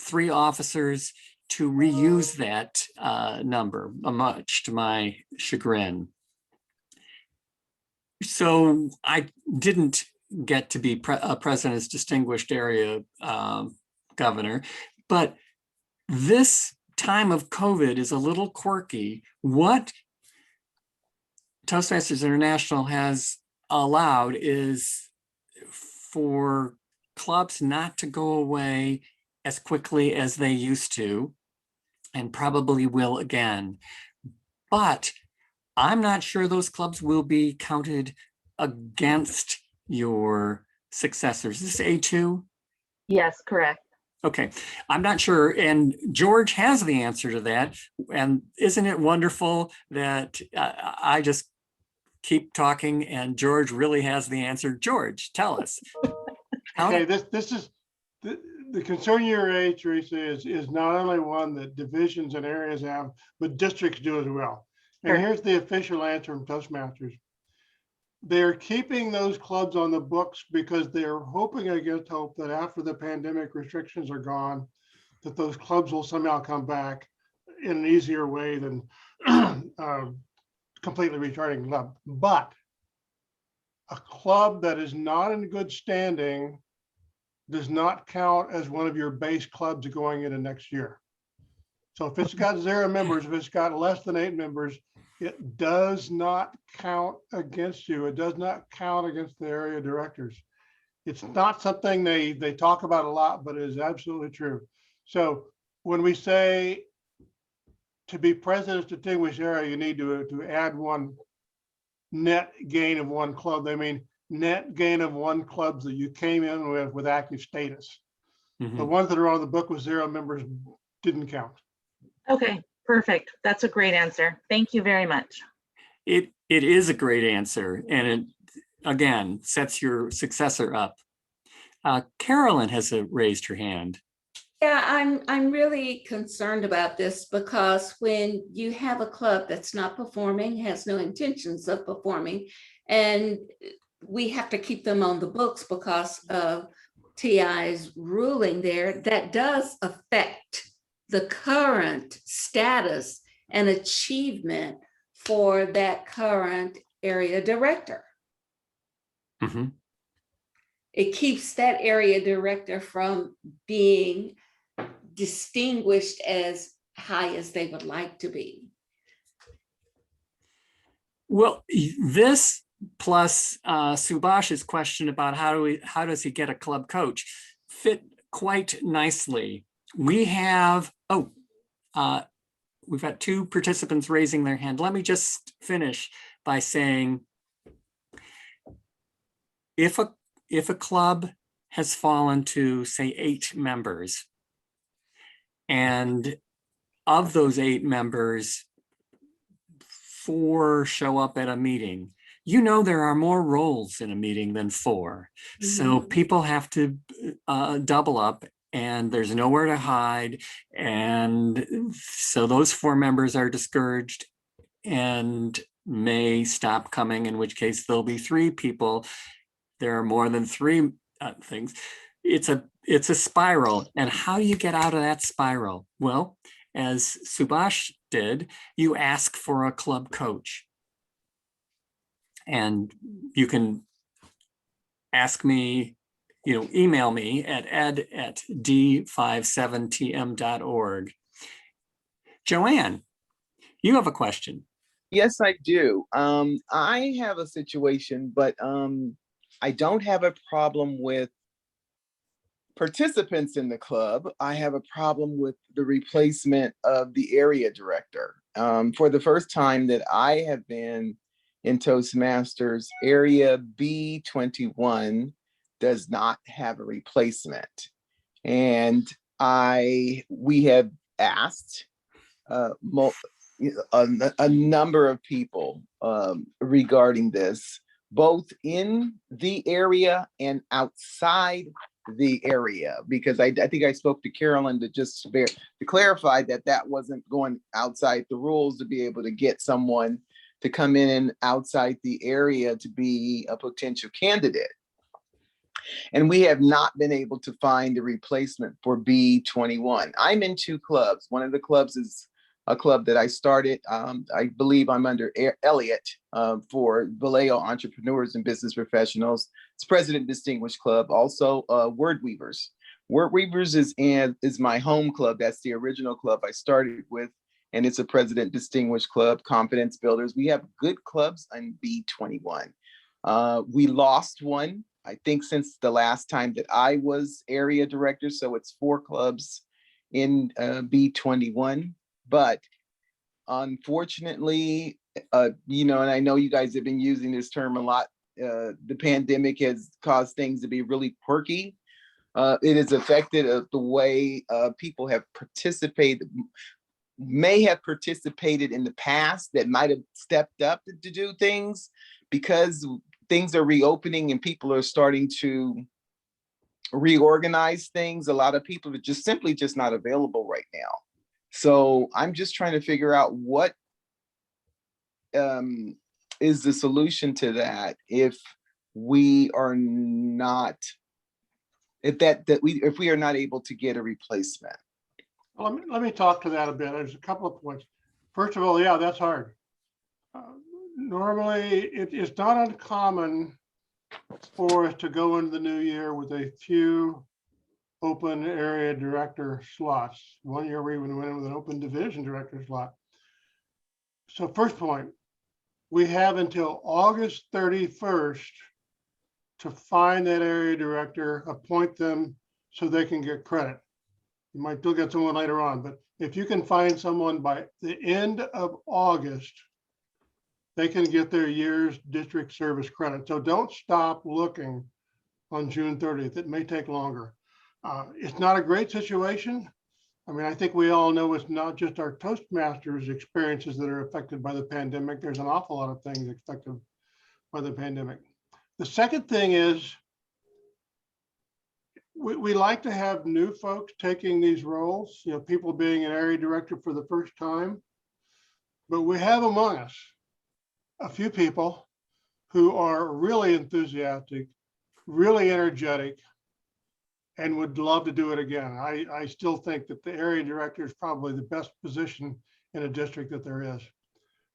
3 officers to reuse that number, much to my chagrin. So I didn't get to be a president's distinguished area governor, but this time of COVID is a little quirky. What Toastmasters International has allowed is for clubs not to go away as quickly as they used to, and probably will again. But I'm not sure those clubs will be counted against your successors. Is this A2? Yes, correct. Okay, I'm not sure. And George has the answer to that. And isn't it wonderful that I just keep talking and George really has the answer? George, tell us. Okay, this is the concern you raised, Teresa, is not only one that divisions and areas have, but districts do as well. And Sure. here's the official answer from Toastmasters. They're keeping those clubs on the books because they're hoping against hope that after the pandemic restrictions are gone, that those clubs will somehow come back in an easier way than completely restarting club. But a club that is not in good standing does not count as one of your base clubs going into next year. So if it's got 0 members, if it's got less than 8 members, it does not count against you. It does not count against the area directors. It's not something they talk about a lot, but it is absolutely true. So when we say to be president's distinguished area, you need to add one net gain of 1 club. They mean net gain of 1 clubs that you came in with active status. Mhm. The ones that are on the book with 0 members didn't count. Okay, perfect. That's a great answer. Thank you very much. It is a great answer, and it again sets your successor up. Carolyn has raised her hand. Yeah, I'm really concerned about this because when you have a club that's not performing, has no intentions of performing, and we have to keep them on the books because of TI's ruling there, that does affect the current status and achievement for that current area director. Mm-hmm. It keeps that area director from being distinguished as high as they would like to be. Well, this plus Subhash's question about how does he get a club coach fit quite nicely. We have, we've got 2 participants raising their hand. Let me just finish by saying, if a club has fallen to, say, 8 members, and of those 8 members, 4 show up at a meeting, you know there are more roles in a meeting than 4. So people have to double up, and there's nowhere to hide. And so those 4 members are discouraged and may stop coming, in which case there'll be 3 people. There are more than 3 things. It's a spiral. And how do you get out of that spiral? Well, as Subhash did, you ask for a club coach. And you can ask me, email me at ed@d57tm.org. Joanne, you have a question. Yes, I do. I have a situation, but I don't have a problem with participants in the club. I have a problem with the replacement of the area director. For the first time that I have been in Toastmasters, Area B21 does not have a replacement. And we have asked a number of people regarding this, both in the area and outside the area, because I think I spoke to Carolyn to clarify that wasn't going outside the rules to be able to get someone to come in and outside the area to be a potential candidate. And we have not been able to find a replacement for B21. I'm in two clubs. One of the clubs is a club that I started. I believe I'm under Elliott for Vallejo Entrepreneurs and Business Professionals. It's President Distinguished Club. Also, Word Weavers. Word Weavers is my home club. That's the original club I started with. And it's a President Distinguished Club, Confidence Builders. We have good clubs on B21. We lost one, I think, since the last time that I was area director. So it's 4 clubs in B21. But unfortunately, and I know you guys have been using this term a lot, the pandemic has caused things to be really quirky. It has affected the way people have may have participated in the past that might have stepped up to do things, because things are reopening and people are starting to reorganize things. A lot of people are simply not available right now. So I'm just trying to figure out what is the solution to that if we are not, if we are not able to get a replacement. Well, let me talk to that a bit. There's a couple of points. First of all, yeah, that's hard. Normally, it's not uncommon for us to go into the new year with a few open area director slots. One year we even went in with an open division director slot. So first point, we have until August 31st to find that area director, appoint them so they can get credit. You might still get someone later on, but if you can find someone by the end of August, they can get their year's district service credit. So don't stop looking on June 30th. It may take longer. It's not a great situation. I mean, I think we all know it's not just our Toastmasters experiences that are affected by the pandemic. There's an awful lot of things affected by the pandemic. The second thing is, we like to have new folks taking these roles, people being an area director for the first time, but we have among us a few people who are really enthusiastic, really energetic, and would love to do it again. I still think that the area director is probably the best position in a district that there is.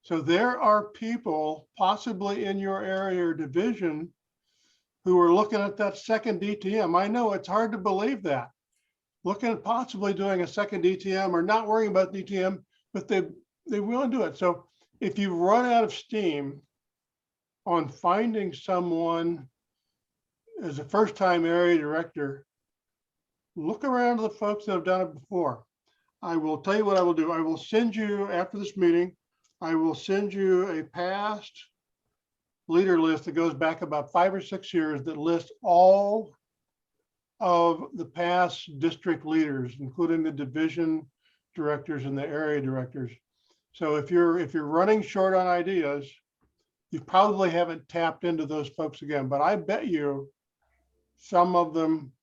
So there are people possibly in your area or division who are looking at that second DTM. I know it's hard to believe that. Looking at possibly doing a second DTM or not worrying about DTM, but they will do it. So if you run out of steam on finding someone as a first-time area director, look around to the folks that have done it before. I will tell you what I will do. I will send you, after this meeting, I will send you a past leader list that goes back about 5 or 6 years that lists all of the past district leaders, including the division directors and the area directors. So if you're running short on ideas, you probably haven't tapped into those folks again, but I bet you some of them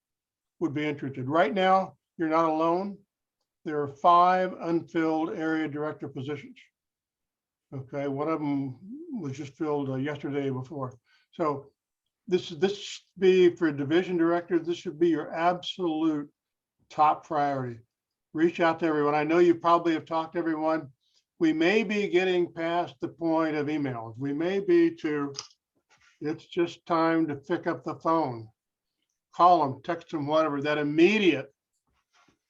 would be interested. Right now, you're not alone. There are 5 unfilled area director positions. Okay, one of them was just filled yesterday before. So this should be for division director. This should be your absolute top priority. reach out to everyone. I know you probably have talked to everyone. We may be getting past the point of emails. We may be to, it's just time to pick up the phone, call them, text them, whatever, that immediate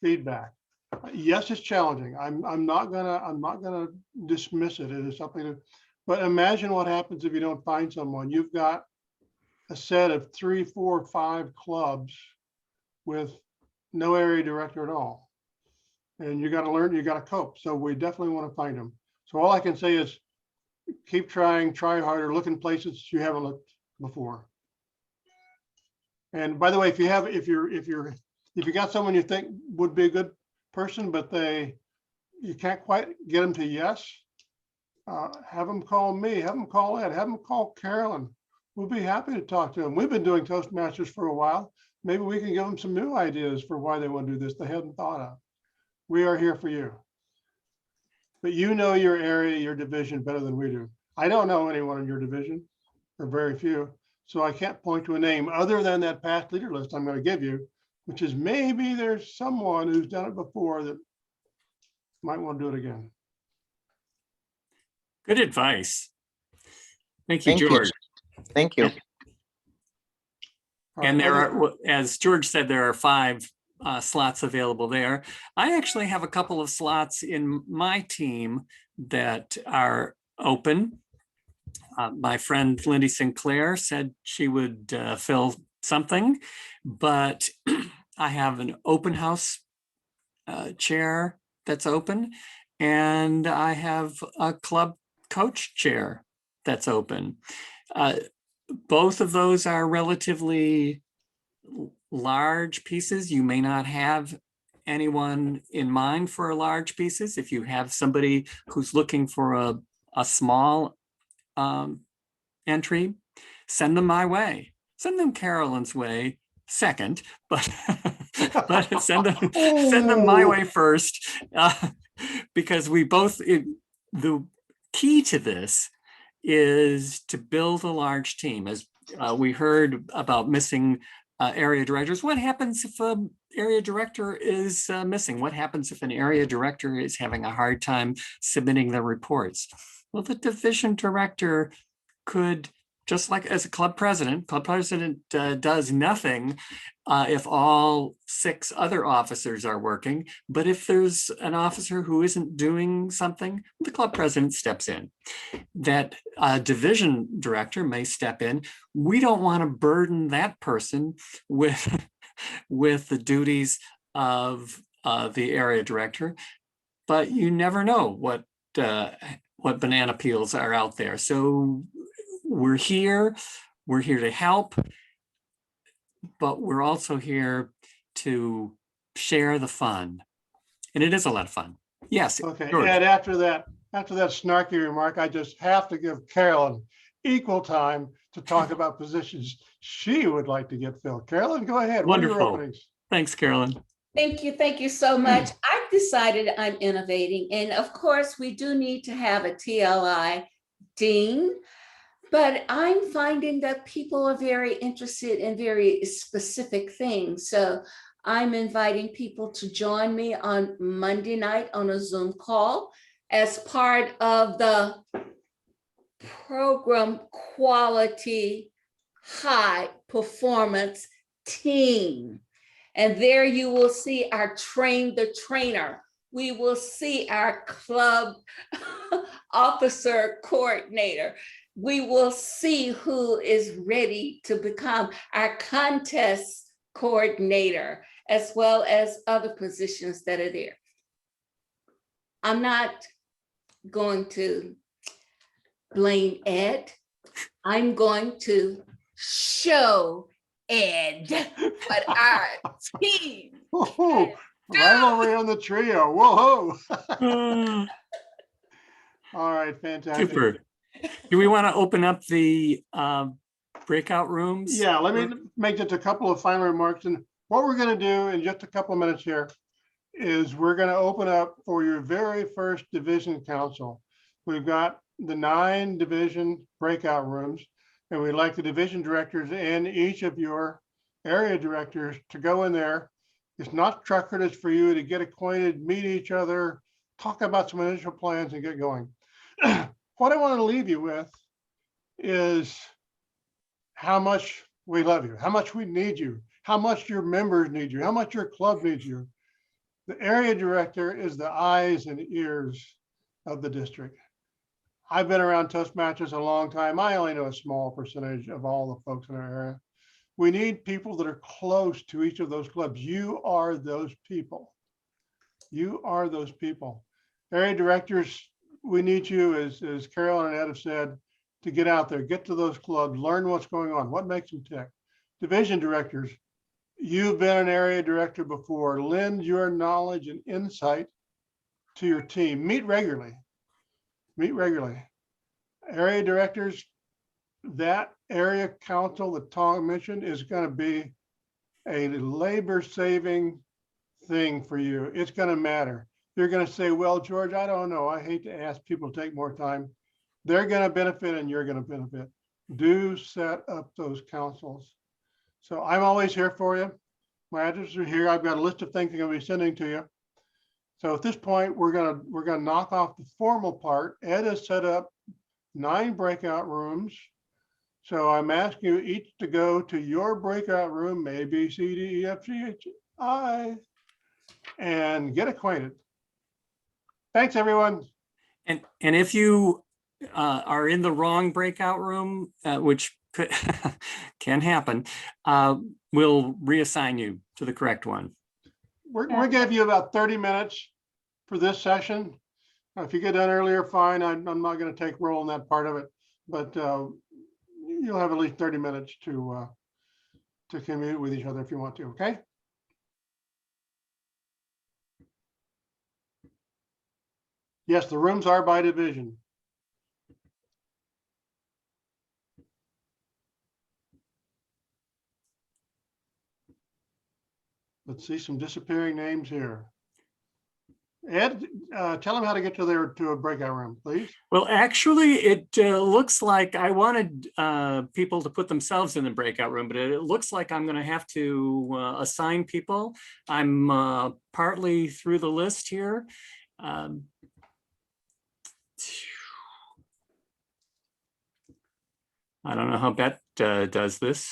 feedback. Yes, it's challenging. I'm not gonna dismiss it. It is something to, but imagine what happens if you don't find someone. You've got a set of 3, 4, 5 clubs with no area director at all. And you got to learn, you got to cope. So we definitely want to find them. So all I can say is keep trying, try harder, look in places you haven't looked before. And by the way, if you got someone you think would be a good person, but you can't quite get them to yes, have them call me, have them call Ed, have them call Carolyn. We'll be happy to talk to them. We've been doing Toastmasters for a while. Maybe we can give them some new ideas for why they want to do this they hadn't thought of. We are here for you. But you know your area, your division better than we do. I don't know anyone in your division, or very few. So I can't point to a name other than that past leader list I'm going to give you, which is maybe there's someone who's done it before that might want to do it again. Good advice. Thank you, Thank you. George. Thank you. All And right, there other- are, as George said, there are 5 slots available there. I actually have a couple of slots in my team that are open. My friend Lindy Sinclair said she would fill something, but I have an open house chair that's open, and I have a club coach chair that's open. Both of those are relatively large pieces. You may not have anyone in mind for large pieces. If you have somebody who's looking for a small entry, send them my way. Send them Carolyn's way second, but but send them my way first, because we both, the key to this is to build a large team. As we heard about missing area directors. What happens if an area director is missing? What happens if an area director is having a hard time submitting the reports? Well, the division director could, just like as a club president does nothing if all 6 other officers are working. But if there's an officer who isn't doing something, the club president steps in. That division director may step in. We don't want to burden that person with the duties of the area director, but you never know what banana peels are out there. So we're here to help, but we're also here to share the fun. And it is a lot of fun. Yes. Okay, George. Ed, after that snarky remark, I just have to give Carolyn equal time to talk about positions she would like to get filled. Carolyn, go ahead. What are your Wonderful. openings? Thanks, Carolyn. Thank you so much. I've decided I'm innovating, and of course, we do need to have a TLI dean, but I'm finding that people are very interested in very specific things. So I'm inviting people to join me on Monday night on a Zoom call as part of the program quality high performance team. And there you will see our train the trainer. We will see our club officer coordinator. We will see who is ready to become our contest coordinator, as well as other positions that are there. I'm not going to blame Ed. I'm going to show Ed what our team. Whoa, rivalry on the trio. Whoa. All right, fantastic. Super. Do we want to open up the breakout rooms? Yeah, let me make just a couple of final remarks. And what we're going to do in just a couple of minutes here is we're going to open up for your very first division council. We've got the 9 division breakout rooms, and we'd like the division directors and each of your area directors to go in there It's not structured. It's for you to get acquainted, meet each other, talk about some initial plans and get going. What I want to leave you with is how much we love you, how much we need you, how much your members need you, how much your club needs you. The area director is the eyes and ears of the district. I've been around Toastmasters a long time. I only know a small percentage of all the folks in our area. We need people that are close to each of those clubs. You are those people. You are those people. Area directors, we need you, as Carol and Ed have said, to get out there, get to those clubs, learn what's going on, what makes them tick. Division directors, you've been an area director before. Lend your knowledge and insight to your team. Meet regularly. Meet regularly. Area directors, that area council that Tom mentioned is going to be a labor-saving thing for you. It's going to matter. You're going to say, well, George, I don't know. I hate to ask people to take more time. They're going to benefit and you're going to benefit. Do set up those councils. So I'm always here for you. My addresses are here. I've got a list of things I'm going to be sending to you. So at this point, we're gonna knock off the formal part. Ed has set up 9 breakout rooms. So I'm asking you each to go to your breakout room, A, B, C, D, E, F, G, H, I, and get acquainted. Thanks, everyone. And if you are in the wrong breakout room, which could, can happen, we'll reassign you to the correct one. We're gonna give you about 30 minutes for this session. If you get done earlier, fine. I'm not gonna take role in that part of it, but you'll have at least 30 minutes to commute with each other if you want to, okay? Yes, the rooms are by division. Let's see some disappearing names here. Ed, tell them how to get to a breakout room, please. Well, actually, it looks like I wanted people to put themselves in the breakout room, but it looks like I'm going to have to assign people. I'm partly through the list here. I don't know how Bet does this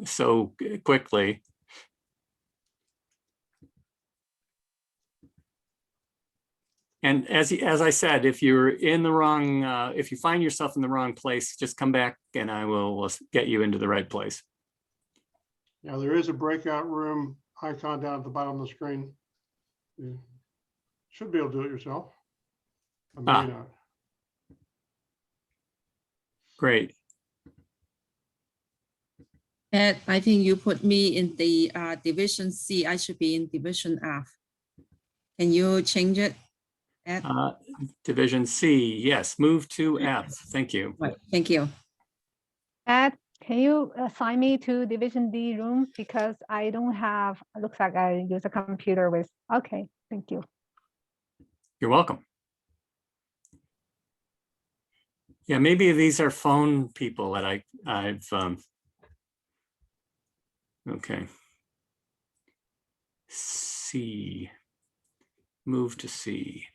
so quickly. And as I said, if you're in the wrong, if you find yourself in the wrong place, just come back and I will get you into the right place. Now, there is a breakout room icon down at the bottom of the screen. You should be able to do it yourself. Or maybe not. Great. Ed, I think you put me in the division C. I should be in division F. Can you change it, Ed? Division C, yes, move to F. Thank you. Right. Thank you. Ed, can you assign me to Division D room? Because I don't have, it looks like I use a computer with, okay, thank you. You're welcome. Yeah, maybe these are phone people that I've okay. C, move to C.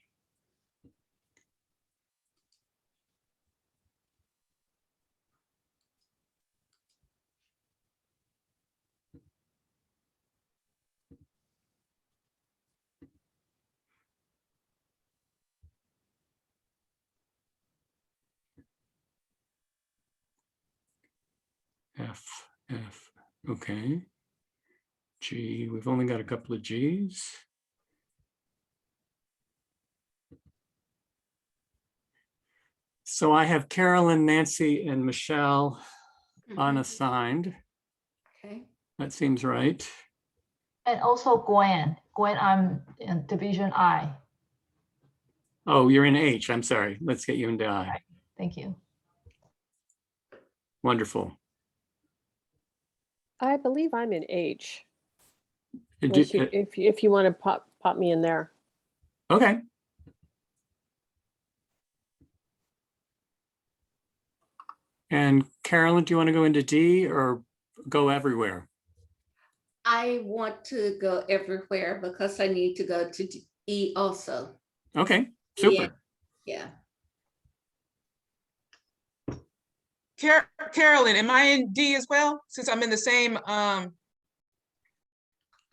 F, okay. G, we've only got a couple of G's. So I have Carolyn, Nancy, and Michelle unassigned. Okay. That seems right. And also Gwen. Gwen, I'm in Division I. Oh, you're in H, I'm sorry. Let's get you into I. Thank you. Wonderful. I believe I'm in H. Do- If you want to pop me in there. Okay. And Carolyn, do you want to go into D or go everywhere? I want to go everywhere because I need to go to E also. Okay, super. Yeah. Carolyn, am I in D as well? Since I'm in the same, Yep.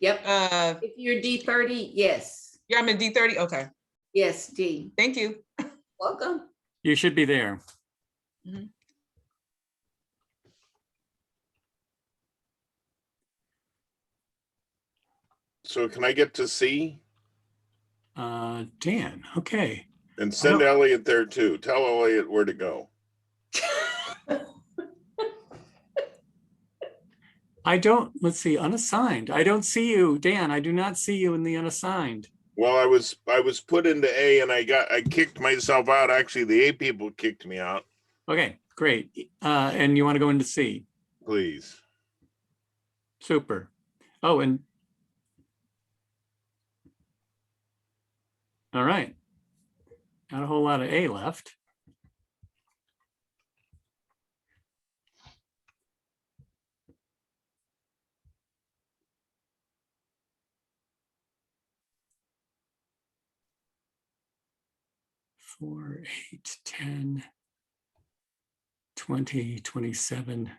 yeah, If you're D30, yes. I'm in D30, okay, Yes, D. thank you. Welcome. You should be there. Mhm. So can I get to C? Dan, okay. And send don't- Elliot there too. Tell Elliot where to go. I don't, let's see, unassigned. I don't see you, Dan. I do not see you in the unassigned. Well, I was put into A and I kicked myself out. Actually, the A people kicked me out. Okay, great. And you want to go into C? Please. Super. Oh, and all right. Not a whole lot of A left. Four, 8, 10, 20, 27.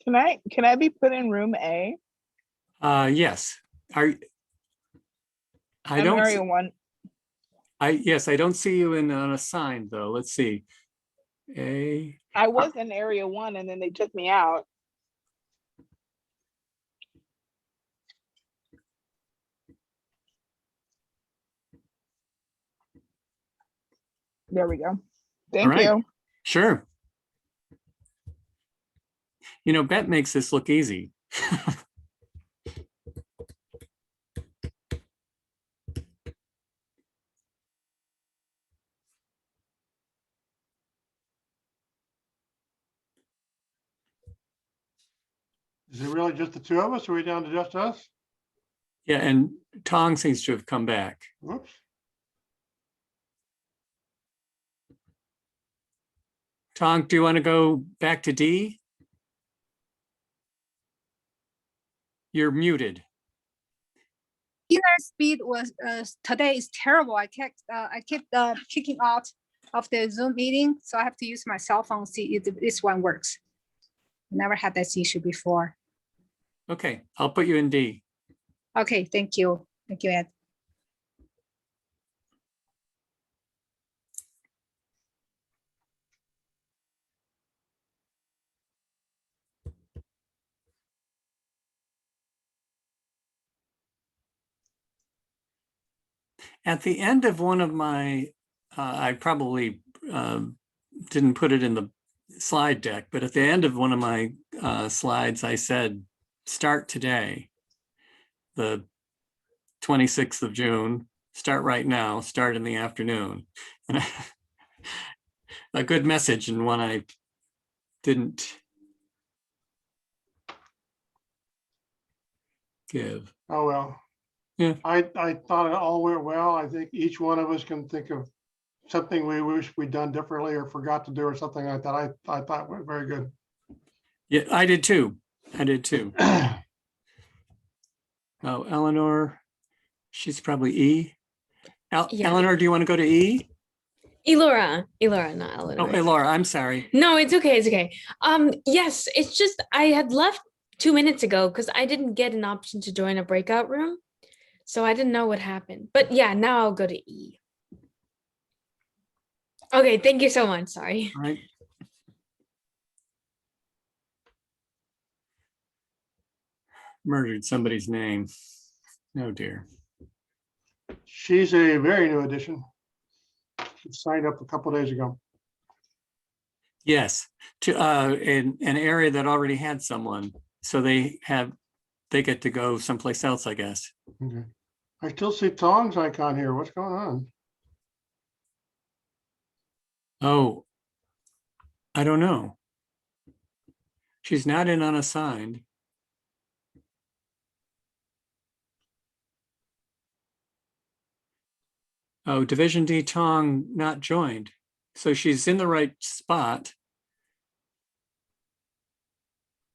Can I be put in room A? Yes. I I'm don't. area 1. Yes, I don't see you in unassigned though. Let's see. A. I was in area 1 and then they took me out. There we go. Thank right. you. Sure. You know, Bet makes this look easy. Is it really just the two of us? Or are we down to just us? Yeah, and Tong seems to have come back. Whoops. Tong, do you want to go back to D? You're muted. Internet speed was today is terrible. I kept kicking out of the Zoom meeting, so I have to use my cell phone to see if this one works. Never had this issue before. Okay, I'll put you in D. Okay, thank you. Thank you, Ed. At the end of one of my, I probably didn't put it in the slide deck, but at the end of one of my slides, I said, start today, the 26th of June, start right now, start in the afternoon. And a good message and one I didn't give. Oh, well. Yeah. I thought it all went well. I think each one of us can think of something we wish we'd done differently or forgot to do or something like that. I thought went very good. Yeah, I did too. I did too. Oh, Eleanor, she's probably E. Yeah. Eleanor, do you want to go to E? Elora, not Eleanor. Oh, Laura, I'm sorry. No, it's okay. It's okay. Yes, it's just I had left 2 minutes ago because I didn't get an option to join a breakout room. So I didn't know what happened. But yeah, now I'll go to E. Okay, thank you so much. Sorry. All right. Murdered somebody's name. Oh dear. She's a very new addition. She signed up a couple days ago. Yes, to in an area that already had someone. So they get to go someplace else, I guess. Okay. I still see Tong's icon here. What's going on? Oh, I don't know. She's not in unassigned. Oh, Division D Tong not joined. So she's in the right spot.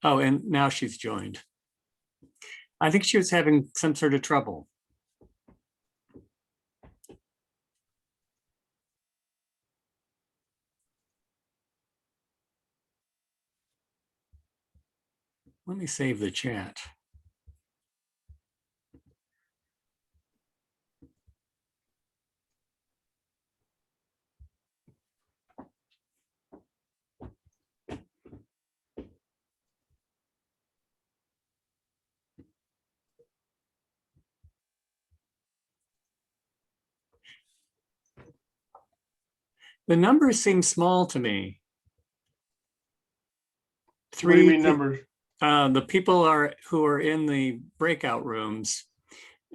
Oh, and now she's joined. I think she was having some sort of trouble. Let me save the chat. The numbers seem small to me. What do you mean Three, numbers? the people who are in the breakout rooms,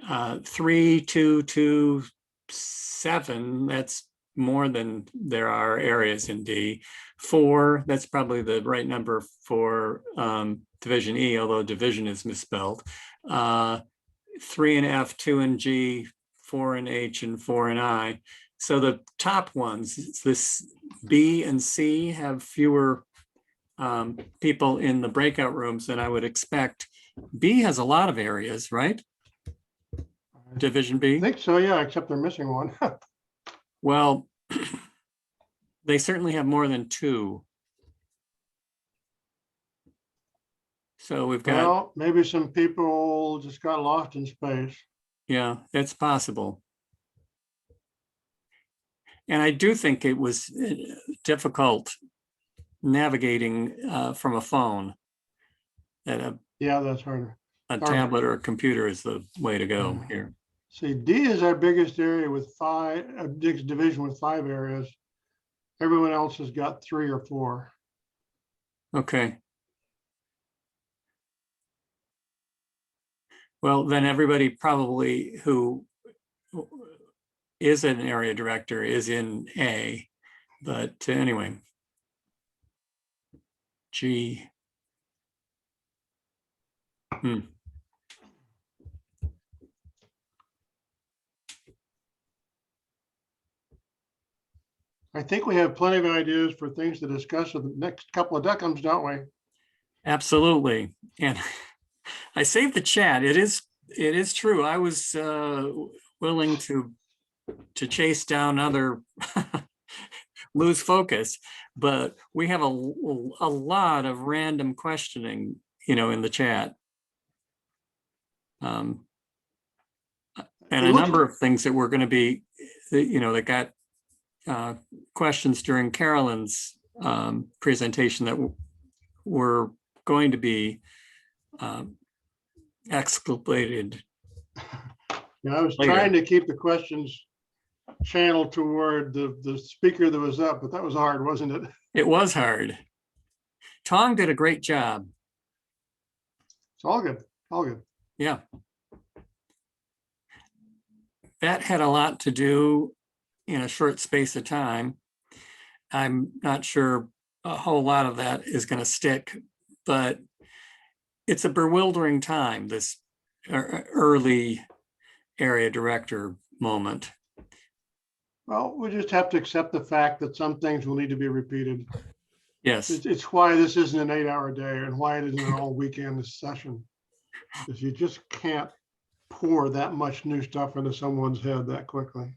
3, 2, 2, 7, that's more than there are areas in D. 4, that's probably the right number for Division E, although division is misspelled. 3 in F, 2 in G, 4 in H, and 4 in I. So the top ones, this B and C, have fewer people in the breakout rooms than I would expect. B has a lot of areas, right? Division I B? think so, yeah, except they're missing one. Well, they certainly have more than 2. So we've got, Well, maybe some people just got lost in space. yeah, that's possible. And I do think it was difficult navigating from a phone. That Yeah, that's harder. a tablet or a computer is the way to go here. See, D is our biggest area with 5, division with 5 areas. Everyone else has got 3 or 4. Okay. Well, then everybody probably who is an area director is in A, but anyway. G. I think we have plenty of ideas for things to discuss with the next couple of decums, don't we? Absolutely. And I saved the chat. It is true. I was willing to chase down other lose focus, but we have a lot of random questioning, in the chat. And a number of things that were going to be, that got questions during Carolyn's presentation that were going to be exculpated. Yeah, I was later. trying to keep the questions channeled toward the speaker that was up, but that was hard, wasn't it? It was hard. Tong did a great job. It's all good, all good. Yeah. That had a lot to do in a short space of time. I'm not sure a whole lot of that is going to stick, but it's a bewildering time, this early area director moment. Well, we just have to accept the fact that some things will need to be repeated. Yes. It's why this isn't an 8-hour day and why it isn't an all weekend session. Because you just can't pour that much new stuff into someone's head that quickly.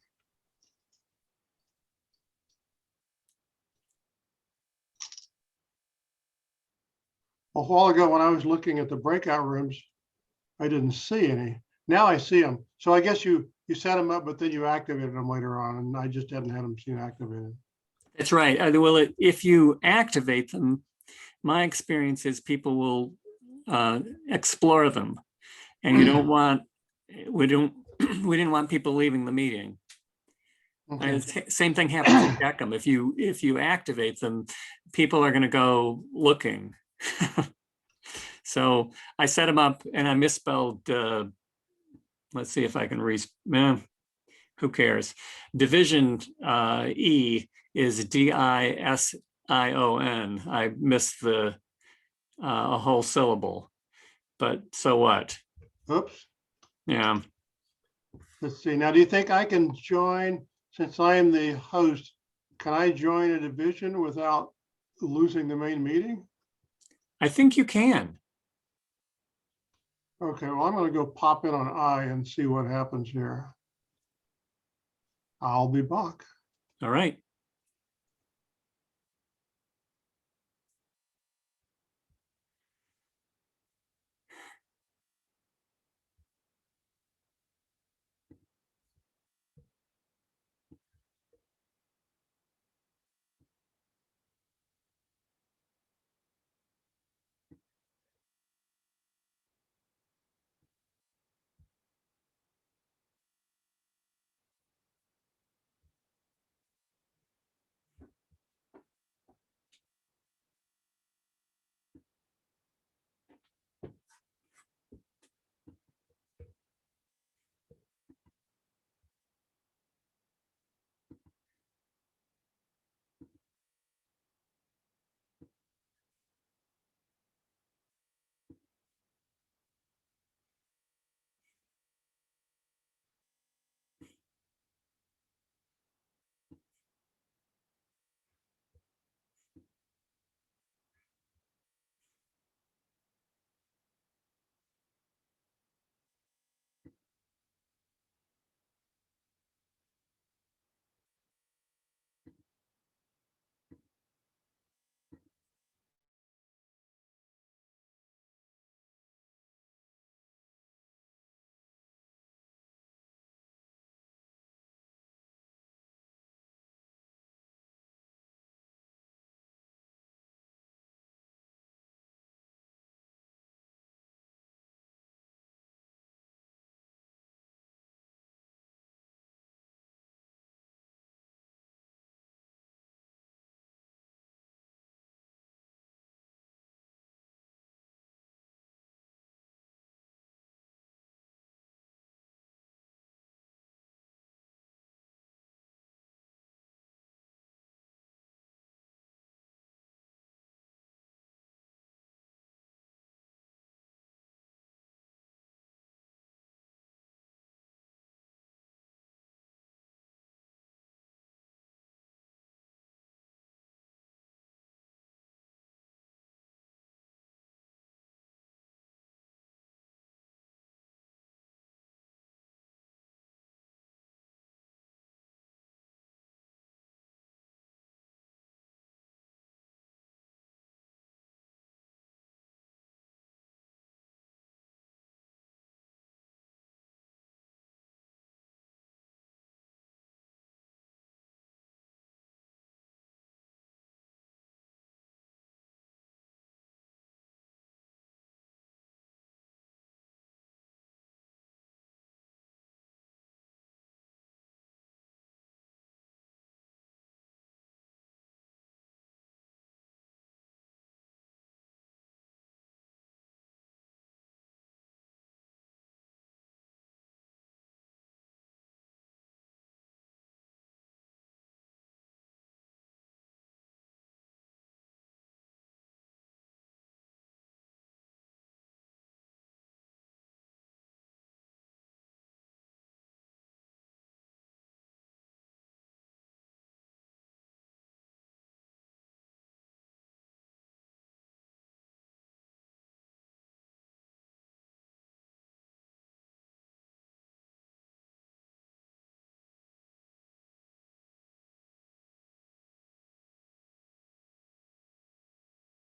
A while ago, when I was looking at the breakout rooms, I didn't see any. Now I see them. So I guess you set them up, but then you activated them later on, and I just hadn't had them seen activated. That's right. Well, if you activate them, my experience is people will explore them, and you don't want, we didn't want people leaving the meeting. Okay. And same thing happens with Deckham. If you activate them, people are going to go looking. So I set them up, and I misspelled. Let's see if I can who cares? Division E is DISION. I missed a whole syllable, but so what? Oops. Yeah. Let's see. Now, do you think I can join, since I am the host, can I join a division without losing the main meeting? I think you can. Okay, well, I'm gonna go pop in on I and see what happens here. I'll be back. All right.